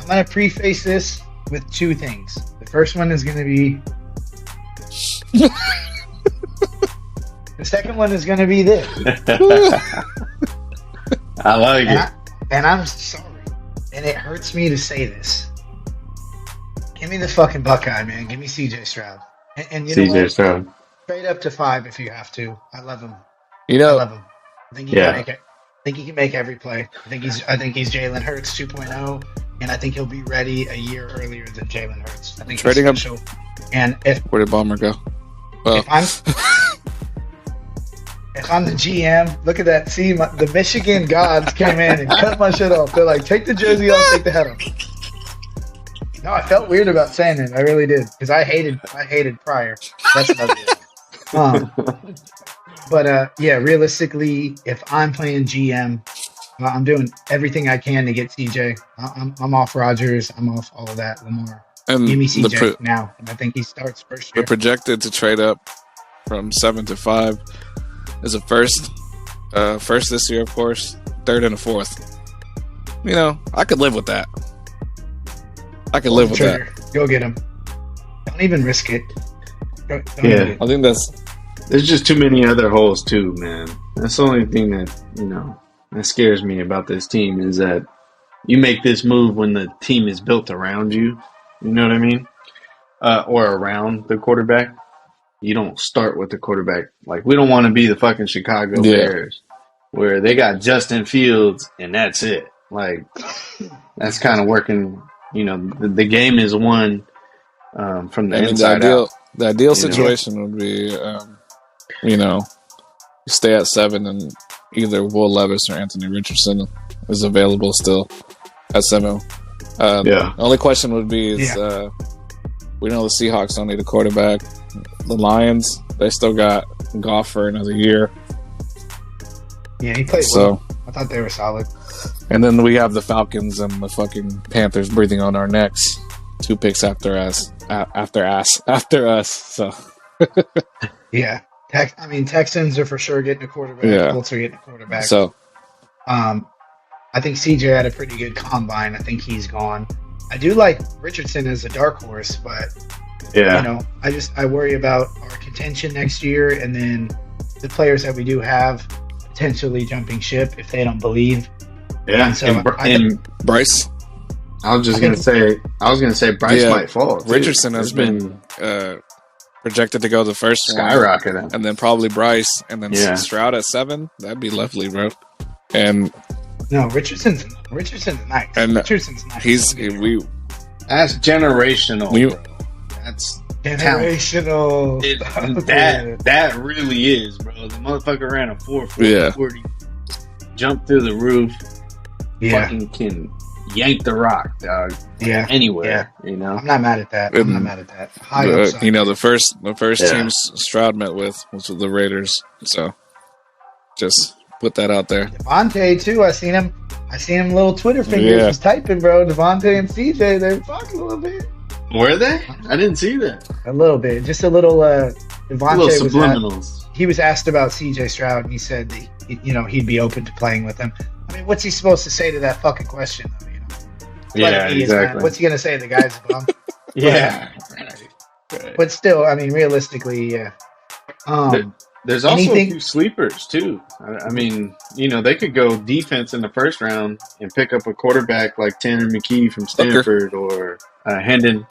gonna preface this with two things. The first one is gonna be the second one is gonna be this. I like it. And I'm sorry, and it hurts me to say this. Give me the fucking Buckeye, man. Give me CJ Stroud. And you know CJ what? Stroud. Trade up to 5 if you have to. I love him. You I know, love him. I think he can make it. I think he can make every play. I think he's Jalen Hurts 2.0, and I think he'll be ready a year earlier than Jalen Hurts. I think trading he's special. And where did Ballmer go? Well, if I'm the GM, look at that. See, the Michigan gods came in and cut my shit off. They're like, take the jersey off, take the head off. No, I felt weird about saying it. I really did, because I hated Pryor. That's another thing. But yeah, realistically, if I'm playing GM, I'm doing everything I can to get CJ. I'm off Rodgers. I'm off all of that. Lamar. and Give me CJ now. And I think he starts first year. they're projected to trade up from 7 to 5 as a first this year, of course, third and a fourth. You know, I could live with that. I could live with that. Go get him. Don't even risk it. Don't Yeah. I think There's just too many other holes too, man. That's the only thing that, that scares me about this team is that you make this move when the team is built around you. You know what I mean? Or around the quarterback. You don't start with the quarterback. Like, we don't want to be the fucking Chicago Bears where they got Justin Fields and that's it. Like, that's kind of working. The game is won from the inside out. The ideal situation would be, you stay at 7 and either Will Levis or Anthony Richardson is available still at 7. The only question would be is we know the Seahawks don't need a quarterback. The Lions, they still got Goff for another year. Yeah, he played well. I thought they were solid. And then we have the Falcons and the fucking Panthers breathing on our necks. 2 picks after us. So yeah. Texans are for sure getting a quarterback. Yeah. Colts are getting a quarterback. So, I think CJ had a pretty good combine. I think he's gone. I do like Richardson as a dark horse, but I worry about our contention next year, and then the players that we do have potentially jumping ship if they don't believe. Yeah, and so and Bryce. I was gonna say Bryce might fall. Richardson has been projected to go the first skyrocketing, and then probably Bryce, and then Stroud at 7. That'd be lovely, bro. And no, Richardson's nice. And Richardson's nice. That's generational. That's generational. That really is, bro. The motherfucker ran a 4.40, jumped through the roof. Yeah, fucking can yank the rock, dog. Yeah, anywhere. I'm not mad at that. The first team Stroud met with was the Raiders. So just put that out there. Devontae too. I seen him. Little Twitter fingers was typing, bro. Devontae and CJ, they're talking a little bit. Were they? I didn't see that. A little bit, just a little. Devontae subliminals. He was asked about CJ Stroud, and he said that, he'd be open to playing with him. I mean, what's he supposed to say to that fucking question, though? Yeah, exactly. What's he gonna say? The guy's a bum. Yeah. Right. But still, I mean, realistically, yeah. There's also a few sleepers too. I mean, they could go defense in the first round and pick up a quarterback like Tanner McKee from Stanford or Hendon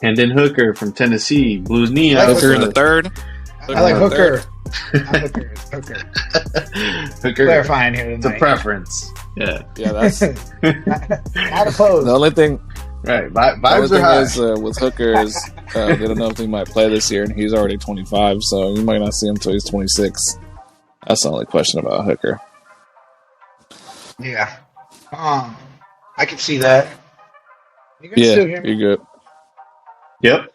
Hooker from Tennessee. Blues knee out. Hooker in the third. I like Hooker. Hooker. Clarifying here tonight. It's a preference. Yeah, that's not opposed. The only thing, right? Vibes are high. Is, with Hooker is they don't know if he might play this year, and he's already 25, so you might not see him until he's 26. That's the only question about Hooker. Yeah, I can see that. You guys still hear me? You're good. Yep.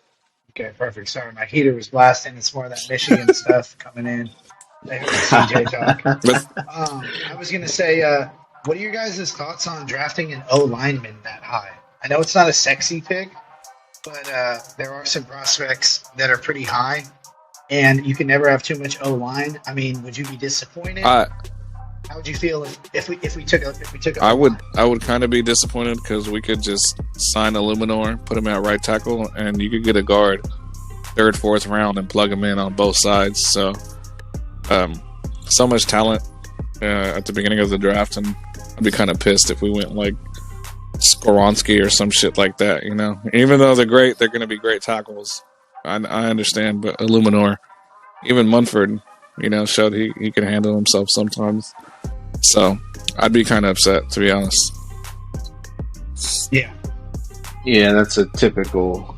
Okay, perfect. Sorry, my heater was blasting. It's more of that Michigan stuff coming in. CJ talk. But I was gonna say, what are your guys' thoughts on drafting an O lineman that high? I know it's not a sexy pick, but there are some prospects that are pretty high, and you can never have too much O line. I mean, would you be disappointed? How would you feel if we took a I would kind of be disappointed because we could just sign Illuminor, put him at right tackle, and you could get a guard third, fourth round and plug him in on both sides. So, so much talent at the beginning of the draft, and I'd be kind of pissed if we went like Skoronski or some shit like that. You know, even though they're great, they're going to be great tackles. I understand, but Illuminor, even Munford, you know, showed he can handle himself sometimes. So I'd be kind of upset, to be honest. Yeah, that's a typical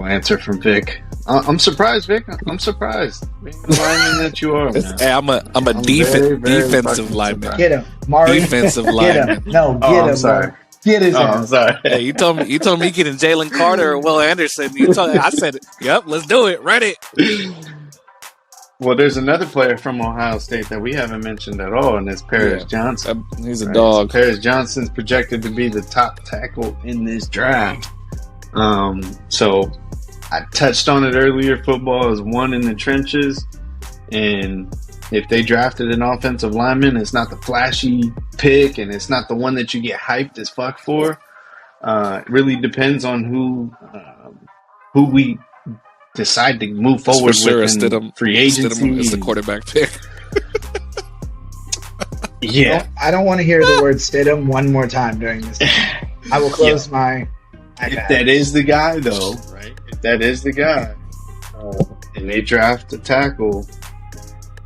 answer from Vic. I'm surprised, Vic. I'm surprised. Being the lineman that you are, man. Hey, I'm a defensive lineman. get him, Mari. Defensive Get lineman. him. No, get Oh, I'm him. sorry. Mari. Get his Oh, I'm ass. sorry. Hey, you told me getting Jalen Carter or Will Anderson. I said, yep, let's do it. Ready? Well, there's another player from Ohio State that we haven't mentioned at all, and it's Paris Johnson. He's a Right? dog. So Paris Johnson's projected to be the top tackle in this draft. So I touched on it earlier. Football is won in the trenches, and if they drafted an offensive lineman, it's not the flashy pick, and it's not the one that you get hyped as fuck for. It really depends on who we decide to move forward For sure, with in Stidham, free agency. Stidham is the quarterback pick. Yeah. I don't want to hear the word Stidham one more time during this. I will close my If iPad. that is the guy, though, right? If that is the guy, and they draft a tackle,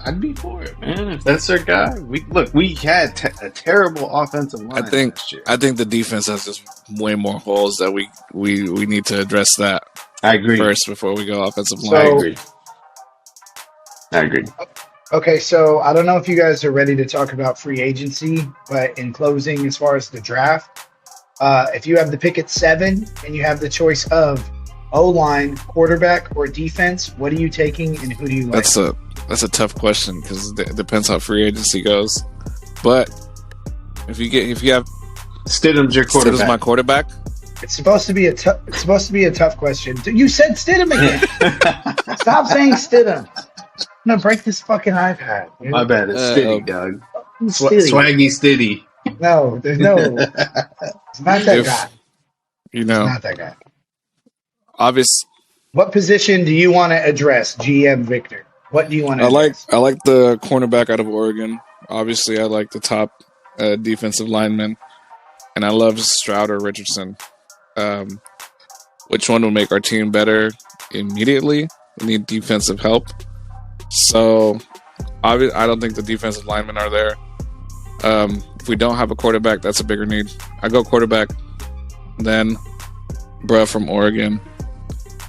I'd be for it, man. If that's their guy, we had a terrible offensive line. I think last year. the defense has just way more holes that we need to address that I agree. first before we go offensive So- line. I agree. Okay, so I don't know if you guys are ready to talk about free agency, but in closing, as far as the draft, if you have the pick at 7 and you have the choice of O-line, quarterback, or defense, what are you taking and who do you like? That's a tough question because it depends how free agency goes. But if you have Stidham's your quarterback. Stidham's my quarterback, It's supposed to be a tough question. You said Stidham again. Stop saying Stidham. I'm gonna break this fucking iPad. Dude. My bad. It's Stiddy, dog. Stiddy. Swaggy Stiddy. No, there's no. It's not that If- guy. you It's know, not that guy. obvious. What position do you want to address, GM Victor? What do you want to I address? like the cornerback out of Oregon. Obviously, I like the top defensive lineman, and I love Stroud or Richardson. Which one will make our team better immediately? We need defensive help. So, I don't think the defensive linemen are there. If we don't have a quarterback, that's a bigger need. I go quarterback, then bruh from Oregon,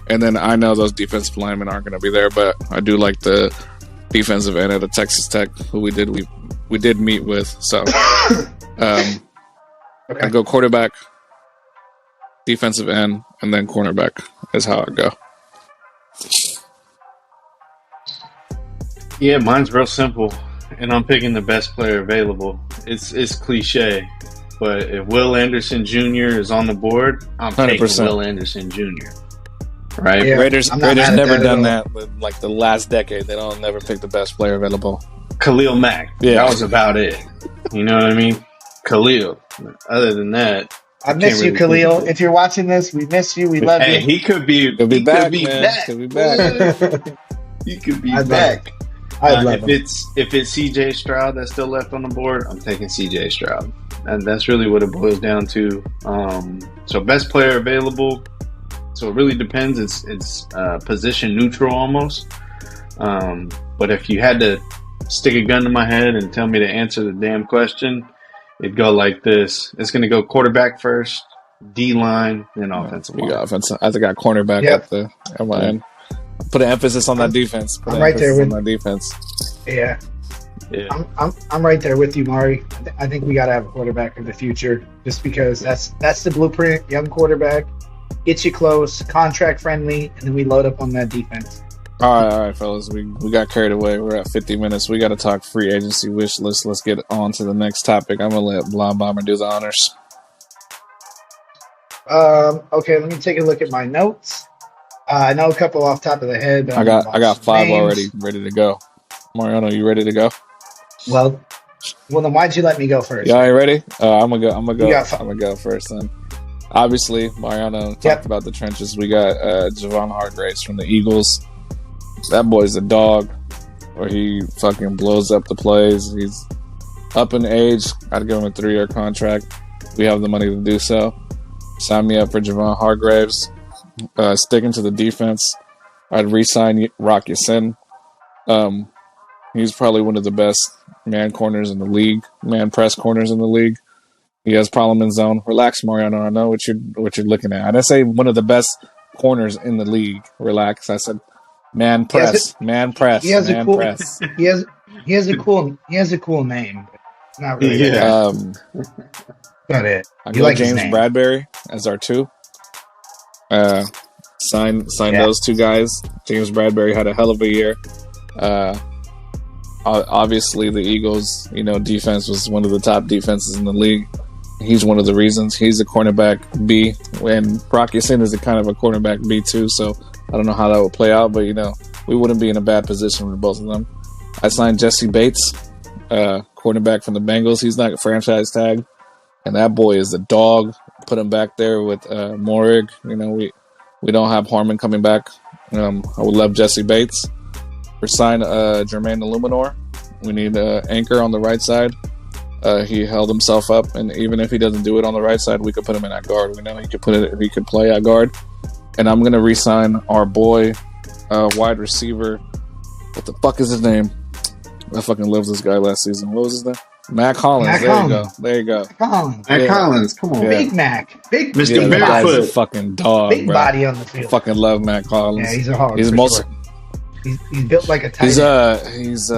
and then I know those defensive linemen aren't going to be there, but I do like the defensive end at a Texas Tech who we did meet with. So, I go quarterback, defensive end, and then cornerback is how I go. Yeah, mine's real simple, and I'm picking the best player available. It's cliche, but if Will Anderson Jr. is on the board, I'm taking 100%. Will Anderson Jr. Right? Yeah, Raiders I'm not mad at never that at done all. that with like the last decade. They don't never pick the best player available. Khalil Mack. Yeah. That was about it. You know what I mean? Khalil. Other than that, I miss you, really Khalil. think- If you're watching this, we miss you. We love hey, you. he could be. He'll be he back, Could be man. back. He'll be back. He could be I'd love back. I love him. If it's CJ Stroud that's still left on the board, I'm taking CJ Stroud, and that's really what it boils down to. So best player available. So it really depends. It's position neutral almost. But if you had to stick a gun to my head and tell me to answer the damn question, it'd go like this. It's going to go quarterback first, D line, then offensive We line. got offensive. I think I got cornerback Yep. at my end. Put an emphasis on that defense. Put I'm an right there emphasis with- on that defense. Yeah, Yeah. I'm right there with you, Mari. I think we got to have a quarterback of the future, just because that's the blueprint. Young quarterback, gets you close, contract friendly, and then we load up on that defense. All right, fellas. We got carried away. We're at 50 minutes. We got to talk free agency wish list. Let's get on to the next topic. I'm gonna let Blonde Bomber do the honors. Okay, let me take a look at my notes. I know a couple off top of the head. But I got 5 names. already ready to go. Mariano, you ready to go? Well, then why'd you let me go first? Y'all ain't ready? I'm gonna go. I'm gonna You got go first then. Obviously, Mariano talked about the trenches. We got Javon Hargraves from the Eagles. That boy's a dog, where he fucking blows up the plays. He's up in age. Got to give him a 3-year contract. We have the money to do so. Sign me up for Javon Hargraves. Sticking to the defense, I'd re-sign Rock Ya-Sin. He's probably one of the best man corners in the league, man press corners in the league. He has problem in zone. Relax, Mariano. I know what you're looking at. I didn't say one of the best corners in the league. Relax. I said man press. He has a cool name. But not really. Yeah. Got it. I got James Bradbury as our 2. Sign those 2 guys. James Bradbury had a hell of a year. Obviously, the Eagles, defense was one of the top defenses in the league. He's one of the reasons. He's a cornerback B, and Rock Ya-Sin is a kind of a cornerback B too. So I don't know how that would play out, but we wouldn't be in a bad position with both of them. I signed Jesse Bates, cornerback from the Bengals. He's not a franchise tag, and that boy is a dog. Put him back there with Morig. We don't have Harmon coming back. I would love Jesse Bates. We signed Jermaine Illuminor. We need an anchor on the right side. He held himself up, and even if he doesn't do it on the right side, we could put him in at guard. We know he could play at guard. And I'm gonna re-sign our boy, wide receiver. What the fuck is his name? I fucking loved this guy last season. What was his name? Mac Hollins. There you go. Mac Hollins. Come on. Yeah. Big Mac. Big Mr. That guy's Barefoot. a fucking dog. Big bro. body on the field. I fucking love Mac Hollins. Yeah, he's a hog. He's He's built like a tight end. He's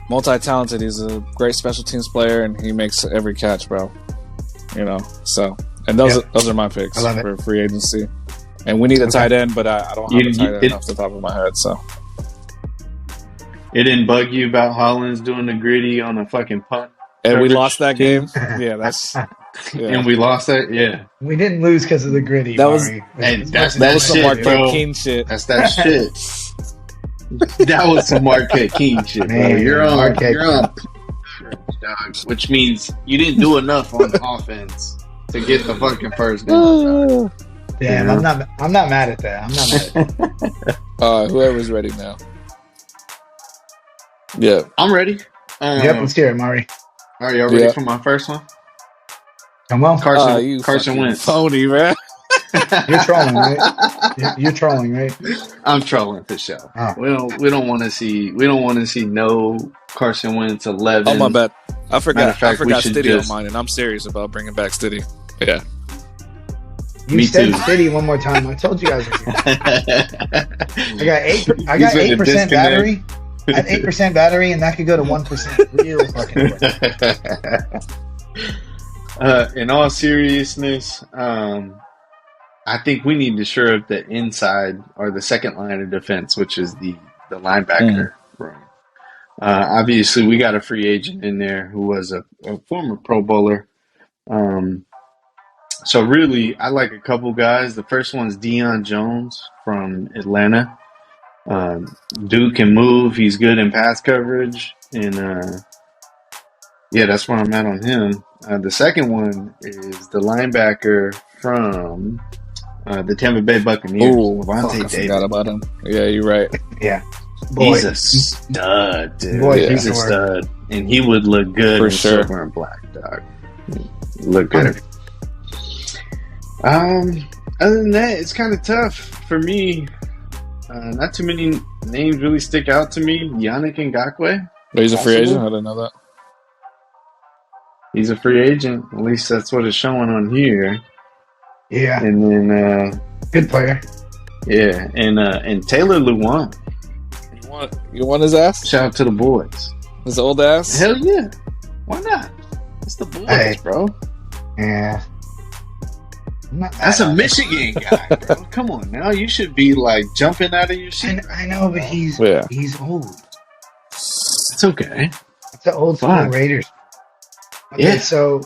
multi-talented. He's a great special teams player, and he makes every catch, bro. So and those are my picks for free agency. And we need a tight end, but I don't have a tight end off the top of my head. So it didn't bug you about Hollins doing the gritty on a fucking punt, and we lost that game. Yeah, that's. Yeah. And we lost that. Yeah, we didn't lose because of the gritty. That was that was some Marquette King shit. That's that shit. That was some Marquette King shit, bro. Man, you're on, dog, which means you didn't do enough on offense to get the fucking first down. Damn, I'm not mad at that. I'm not mad at that. Whoever's ready now. Yeah, I'm ready. Yep, let's hear it, Mari. All right, y'all ready for my first one? Come on, Carson Wentz. Phony, man. You're trolling, right? You're trolling, right? I'm trolling for sure. Oh. We don't want to see no Carson Wentz 11. Oh my bad. I forgot Stiddy just... on mine, and I'm serious about bringing back Stiddy. Yeah. You said Stiddy one more time. I told you guys. I got 8% battery. I have 8% battery, and that could go to 1% real fucking quick. In all seriousness, I think we need to shore up the inside or the second line of defense, which is the linebacker room. Obviously, we got a free agent in there who was a former Pro Bowler. So really, I like a couple guys. The first one's Deion Jones from Atlanta. Dude can move. He's good in pass coverage. And that's where I'm at on him. The second one is the linebacker from the Tampa Bay Buccaneers. Oh, I forgot about him. Yeah, you're right. Yeah. Boy, he's a stud, dude. He's a stud. And he would look good for in sure. silver and black, dog. Look good. Other than that, it's kind of tough for me. Not too many names really stick out to me. Yannick Ngakoue. He's a free agent? I didn't know that. He's a free agent. At least that's what it's showing on here. Yeah. And then good player. Yeah, and Taylor Lewan. You want his ass? Shout out to the boys. His old ass? Hell yeah. Why not? It's the boys, bro. Yeah. I'm not mad That's a at him. Michigan guy, bro. Come on now. You should be like jumping out of your seat. I know, but he's old. It's okay. It's an old school Fine. Raiders. Okay, Yeah. so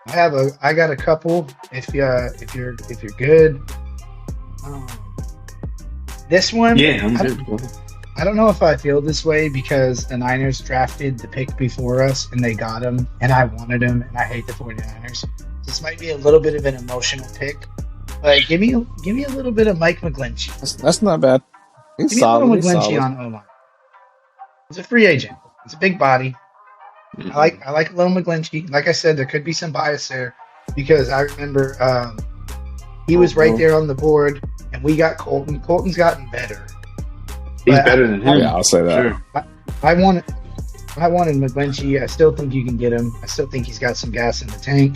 I got a couple. If you're good, this one. Yeah, I'm good, bro. I don't know if I feel this way because the Niners drafted the pick before us and they got him, and I wanted him, and I hate the 49ers. This might be a little bit of an emotional pick, but give me a little bit of Mike McGlinchey. That's not bad. He's Give me solid. a little He's McGlinchey solid. on O-line. He's a free agent. He's a big body. I like Lil McGlinchey. Like I said, there could be some bias there because I remember he was right there on the board, and we got Colton. Colton's gotten better. He's But better than him. Yeah, I'll say that. Sure. I wanted McGlinchey. I still think you can get him. I still think he's got some gas in the tank.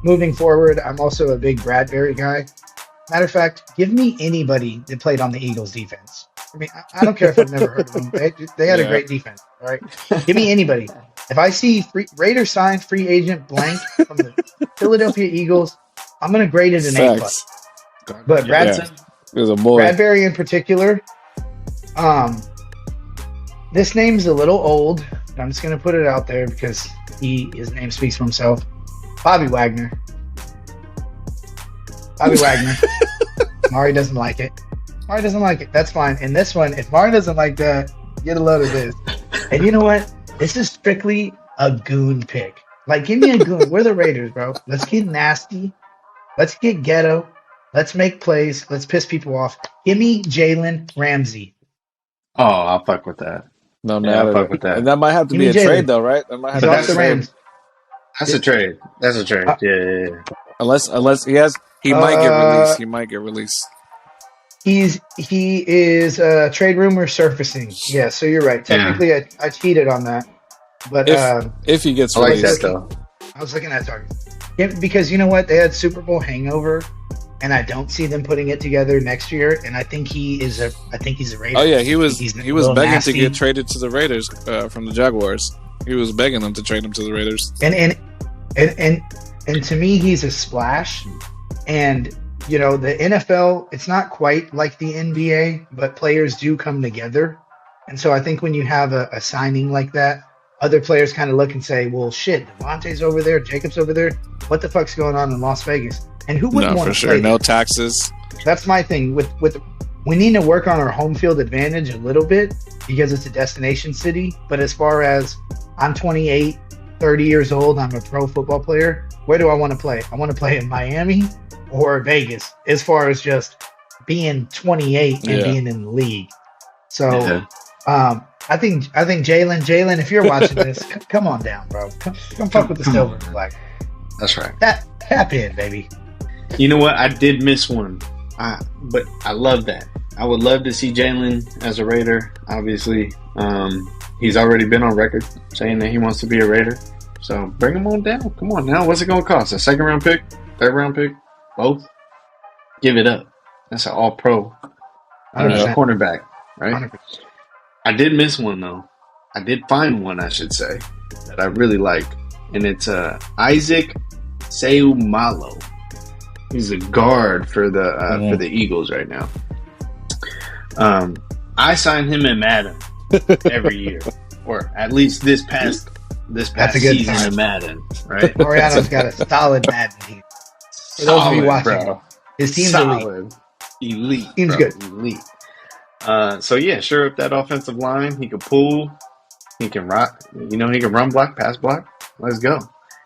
Moving forward, I'm also a big Bradbury guy. Matter of fact, give me anybody that played on the Eagles defense. I mean, I don't care if I've never heard of them. They had a great defense. All right, give me anybody. If I see Raiders signed free agent blank from the Philadelphia Eagles, I'm going to grade it an A+. Facts. But Bradson. He was a boy. Bradbury in particular, this name's a little old. But I'm just going to put it out there because his name speaks for himself. Bobby Wagner. Bobby Wagner. Mari doesn't like it. Mari doesn't like it. That's fine. And this one, if Mari doesn't like that, get a load of this. And you know what? This is strictly a goon pick. Like, give me a goon. We're the Raiders, bro. Let's get nasty. Let's get ghetto. Let's make plays. Let's piss people off. Give me Jalen Ramsey. Oh, I'll fuck with that. No Yeah, matter. I'll fuck with that. And that might have to Give be me a Jalen. trade, though, right? That might have He's to off be the a trade. Rams. That's a trade. That's a trade. Yeah. Unless he might get released. He might get released. He is trade rumor surfacing. Yeah, so you're right. Technically, I cheated on that. But If he gets I like released. that though. I was looking at targets. Yeah, because you know what? They had Super Bowl hangover, and I don't see them putting it together next year. And I think he's a Raider. Oh yeah, he was He's a begging nasty. to get traded to the Raiders from the Jaguars. He was begging them to trade him to the Raiders. And to me, he's a splash. And you know, the NFL, it's not quite like the NBA, but players do come together. And so I think when you have a signing like that, other players kind of look and say, well, shit, Devontae's over there, Jacob's over there. What the fuck's going on in Las Vegas? And who wouldn't No, want for to sure. play No there? taxes. That's my thing. With we need to work on our home field advantage a little bit because it's a destination city. But as far as I'm 28, 30 years old, I'm a pro football player. Where do I want to play? I want to play in Miami or Vegas as far as just being 28 and being in the league. So I think Jalen, if you're watching this, come on down, bro. Come fuck with the silver and black. That's right. Tap in, baby. You know what? I did miss one. But I love that. I would love to see Jalen as a Raider. Obviously, he's already been on record saying that he wants to be a Raider. So bring him on down. Come on now. What's it going to cost? A second round pick? Third round pick? Both? Give it up. That's an all pro 100%. cornerback, right? 100%. I did miss one though. I did find one, I should say, that I really like, and it's Isaac Seumalo. He's a guard for the Eagles right now. I signed him in Madden every year, or at least this past That's a good season sign. in Madden, right? Mariano's got a solid Madden team. For those of you Solid, watching, bro. his team's elite. Solid, elite. Team's bro. good. Elite. So yeah, sure. If that offensive line, he could pull, he can rock. You know, he can run block, pass block. Let's go.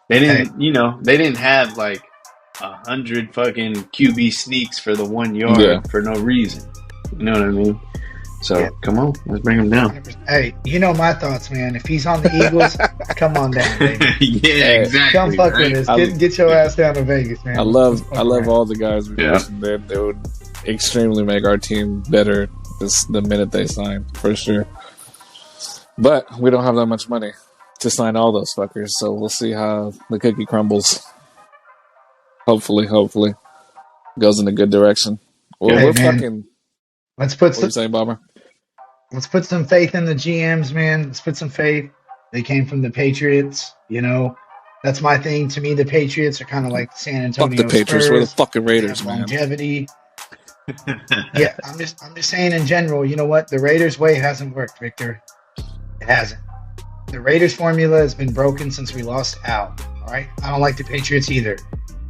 They didn't, they didn't have like 100 fucking QB sneaks for the 1 yard for no reason. You know what I mean? So come on, let's bring him down. 100%. Hey, you know my thoughts, man. If he's on the Eagles, come on down, baby. Yeah, exactly. Come fuck right? with us. Get your ass down to Vegas, man. I love all the guys we mentioned. They would extremely make our team better the minute they sign, for sure. But we don't have that much money to sign all those fuckers, so we'll see how the cookie crumbles. Hopefully goes in a good direction. Well, Hey, we're man. fucking. Let's put What are you saying, Bomber? Let's put some faith in the GMs, man. Let's put some faith. They came from the Patriots, That's my thing. To me, the Patriots are kind of like San Fuck Antonio the Patriots. Spurs. We're the fucking They Raiders, have man. longevity. Yeah, I'm just saying in general. You know what? The Raiders' way hasn't worked, Victor. It hasn't. The Raiders formula has been broken since we lost Al. All right, I don't like the Patriots either,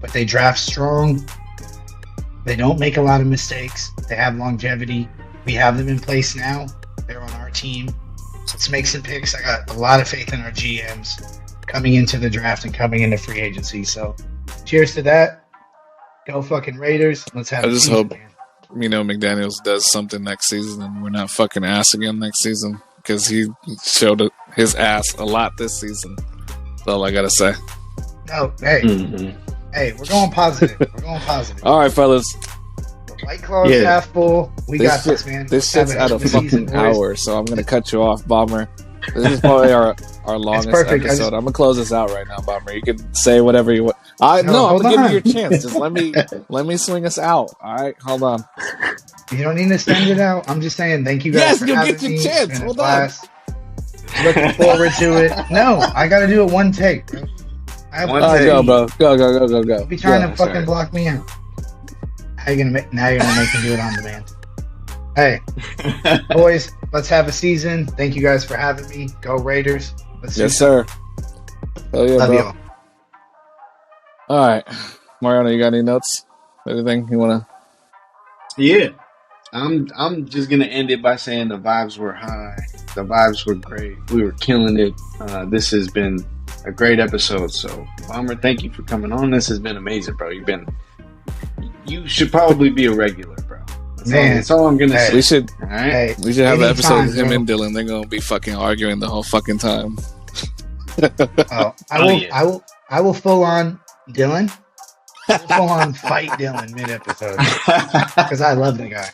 but they draft strong. They don't make a lot of mistakes. They have longevity. We have them in place now. They're on our team. Let's make some picks. I got a lot of faith in our GMs coming into the draft and coming into free agency. So, cheers to that. Go fucking Raiders. Let's have. I just season, hope man. McDaniels does something next season and we're not fucking ass again next season because he showed his ass a lot this season. That's all I gotta say. No, hey, hey, we're going positive. We're going positive. All right, fellas. The White Claw is half full. We got this, man. This Let's shit's have at a season, fucking boys. hour, so I'm gonna cut you off, Bomber. This is probably our longest perfect. episode. I'm gonna close this out right now, Bomber. You can say whatever you want. No, I'm hold gonna give you on. your chance. Just let me swing us out. All right, hold on. You don't need to send it out. I'm just saying thank you guys Yes, for you'll having get your me. chance. It's been a Hold on. blast. Looking forward to it. No, I got to do it one take, bro. I have One All right, take. go, bro. Go. Don't be trying Go. to fucking sorry. block me out. Now you're gonna make me do it on demand. Hey, boys, let's have a season. Thank you guys for having me. Go Raiders. Let's do Yes, something. sir. Hell yeah, Love bro. y'all. All right, Mariano, you got any notes? Anything you wanna? Yeah. I'm just gonna end it by saying the vibes were high. The vibes were great. We were killing it. This has been a great episode. So, Bomber, thank you for coming on. This has been amazing, bro. You should probably be a regular, bro. That's all I'm gonna say. We should All right. Hey, we should have an episode anytime, with him bro. and Dylan. They're gonna be fucking arguing the whole fucking time. Oh, Oh, yeah. I will full on Dylan. I will full on fight Dylan mid episode because I love the guy.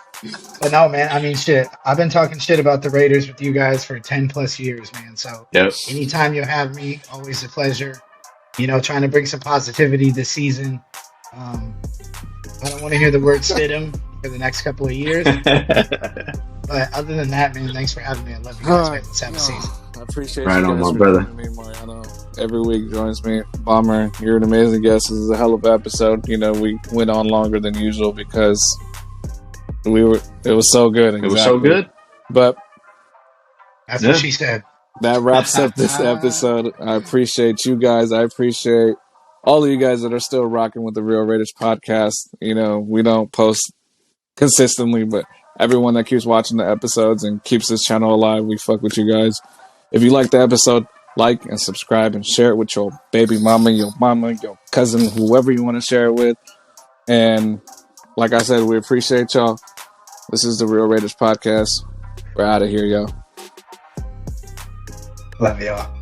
But no, man. I mean, shit. I've been talking shit about the Raiders with you guys for 10 plus years, man. So Yep. anytime you have me, always a pleasure. You know, trying to bring some positivity this season. I don't want to hear the word Stidham for the next couple of years. But other than that, man, thanks for having me. I love you guys, man. Let's have a season. I appreciate Right you on, guys my for brother. joining me, Mariano. Every week joins me. Bomber, you're an amazing guest. This is a hell of an episode. You know, we went on longer than usual because it was so good. It was so good. But That's Yeah. what she said. that wraps up this episode. I appreciate you guys. I appreciate all of you guys that are still rocking with the Real Raiders podcast. You know, we don't post consistently, but everyone that keeps watching the episodes and keeps this channel alive, we fuck with you guys. If you like the episode, like and subscribe and share it with your baby mama, your cousin, whoever you want to share it with. And like I said, we appreciate y'all. This is the Real Raiders podcast. We're out of here, yo. Love y'all.